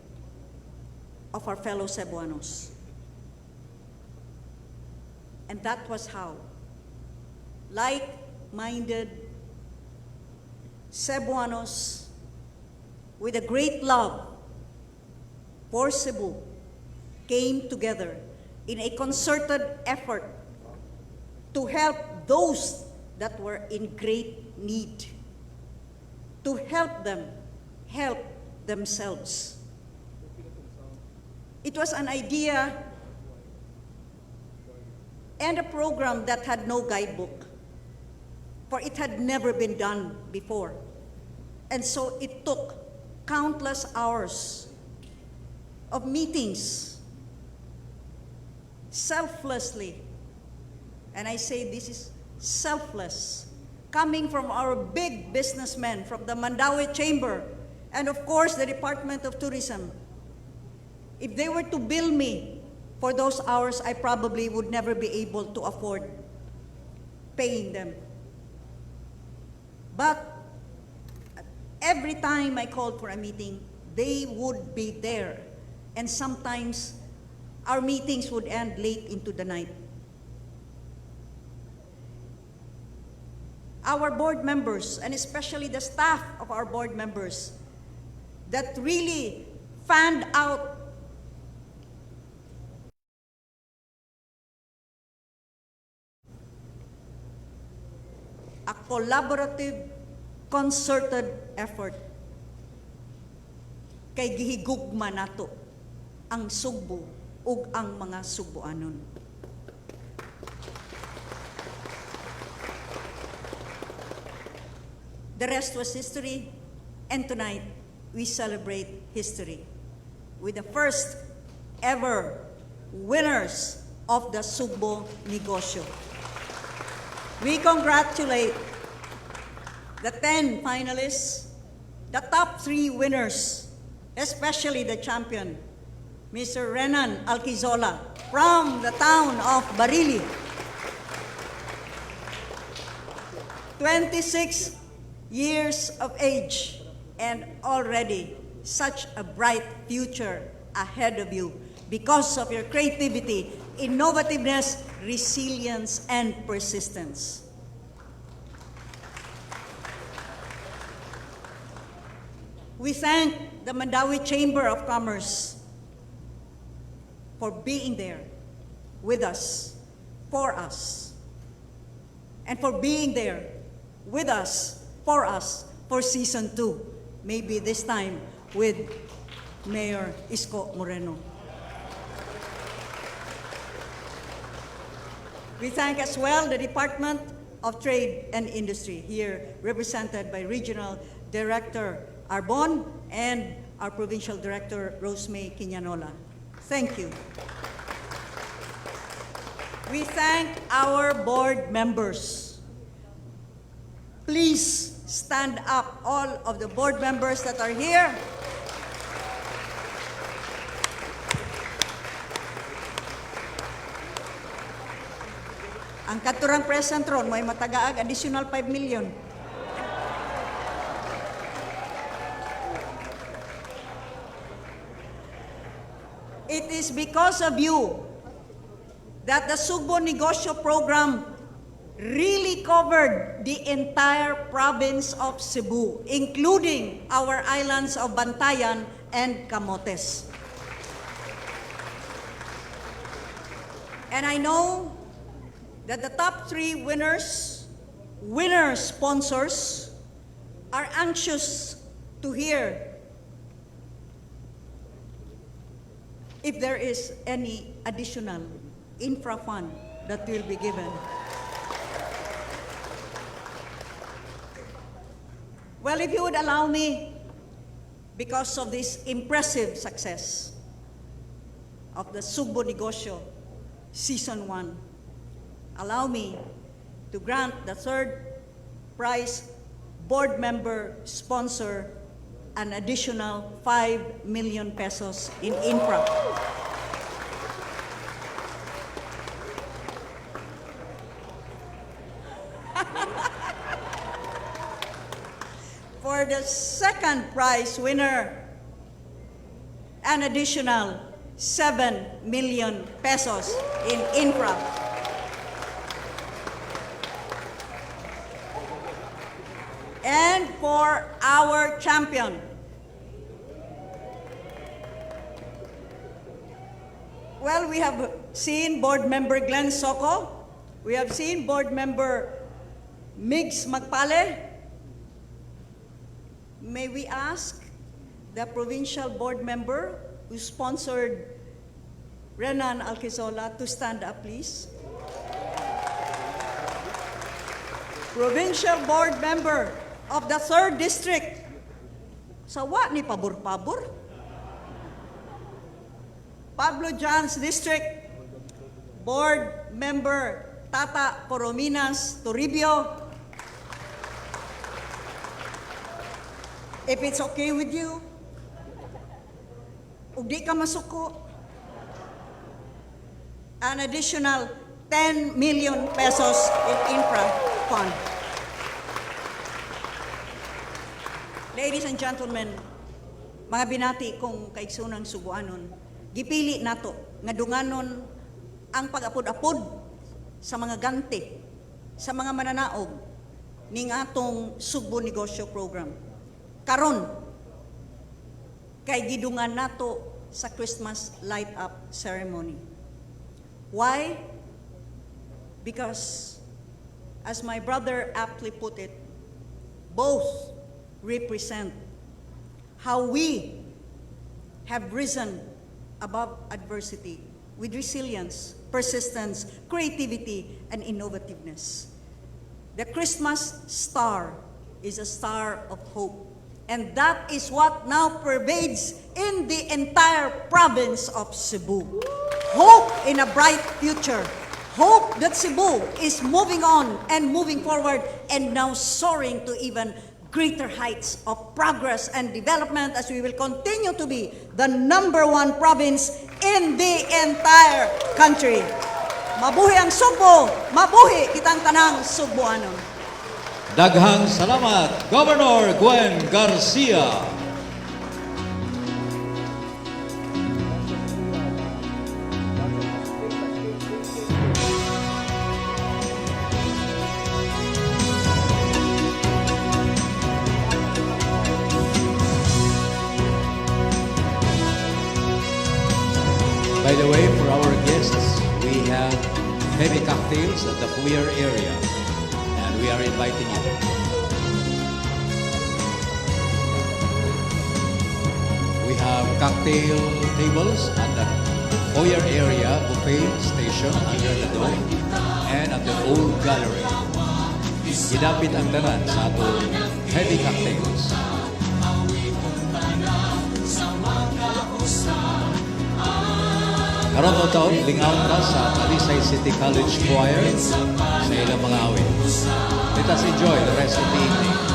of our fellow Cebuanos. And that was how like-minded Cebuanos with a great love for Cebu came together in a concerted effort to help those that were in great need, to help them help themselves. It was an idea and a program that had no guidebook, for it had never been done before. And so it took countless hours of meetings, selflessly, and I say this is selfless, coming from our big businessmen, from the Mandaue Chamber, and of course the Department of Tourism. If they were to bill me for those hours, I probably would never be able to afford paying them. But every time I called for a meeting, they would be there and sometimes our meetings would end late into the night. Our board members, and especially the staff of our board members, that really fanned out a collaborative, concerted effort kay gihigugma nato ang Sugbo ug ang mga Sugboanon. The rest was history, and tonight we celebrate history with the first ever winners of the Sugbo Negosyo. We congratulate the 10 finalists, the top 3 winners, especially the champion, Mr. Renan Alquizola from the town of Barili. 26 years of age and already such a bright future ahead of you because of your creativity, innovativeness, resilience, and persistence. We thank the Mandawi Chamber of Commerce for being there with us, for us, and for being there with us, for Season 2, maybe this time with Mayor Isko Moreno. We thank as well the Department of Trade and Industry, here represented by Regional Director Arbon and our Provincial Director Rosemay Quiñanola. Thank you. We thank our board members. Please stand up, all of the board members that are here. Ang katurang present ron, may matagaag additional 5 million. It is because of you that the Sugbo Negosyo program really covered the entire province of Cebu, including our islands of Bantayan and Camotes. And I know that the top 3 winner sponsors are anxious to hear if there is any additional infra fund that will be given. Well, if you would allow me, because of this impressive success of the Sugbo Negosyo Season 1, allow me to grant the third prize board member sponsor an additional 5 million pesos in infra. For the second prize winner, an additional 7 million pesos in infra. And for our champion, well, we have seen board member Glenn Soko. We have seen board member Migs Magpale. May we ask the provincial board member who sponsored Renan Alquizola to stand up, please? Provincial board member of the 3rd District. Sawa ni pabor-pabor. Pablo John's District, board member Tata Corominas Toribio. If it's okay with you, ug di ka masuko, an additional 10 million pesos in infra fund. Ladies and gentlemen, mga binati kong kaigsunang Subuanon, gipili nato nga dunganon ang pag-apod-apod sa mga ganti, sa mga mananaog ning atong Sugbo Negosyo Program. Karon kay gidungan nato sa Christmas light up ceremony. Why? Because as my brother aptly put it, both represent how we have risen above adversity with resilience, persistence, creativity, and innovativeness. The Christmas star is a star of hope, and that is what now pervades in the entire province of Cebu. Hope in a bright future. Hope that Cebu is moving on and moving forward and now soaring to even greater heights of progress and development as we will continue to be the #1 province in the entire country. Mabuhi ang Sugbo, mabuhi kitang tanang Sugboanon. Daghang salamat, Governor Gwen Garcia. By the way, for our guests, we have heavy cocktails at the foyer area, and we are inviting you. We have cocktail tables at the foyer area, buffet station under the dome, and at the old gallery. Gidapit ang tanan sa atong heavy cocktails. Karon o taon, lingaw ta sa Talisay City College Choir sa ilang mga awit. Let us enjoy the rest of the evening.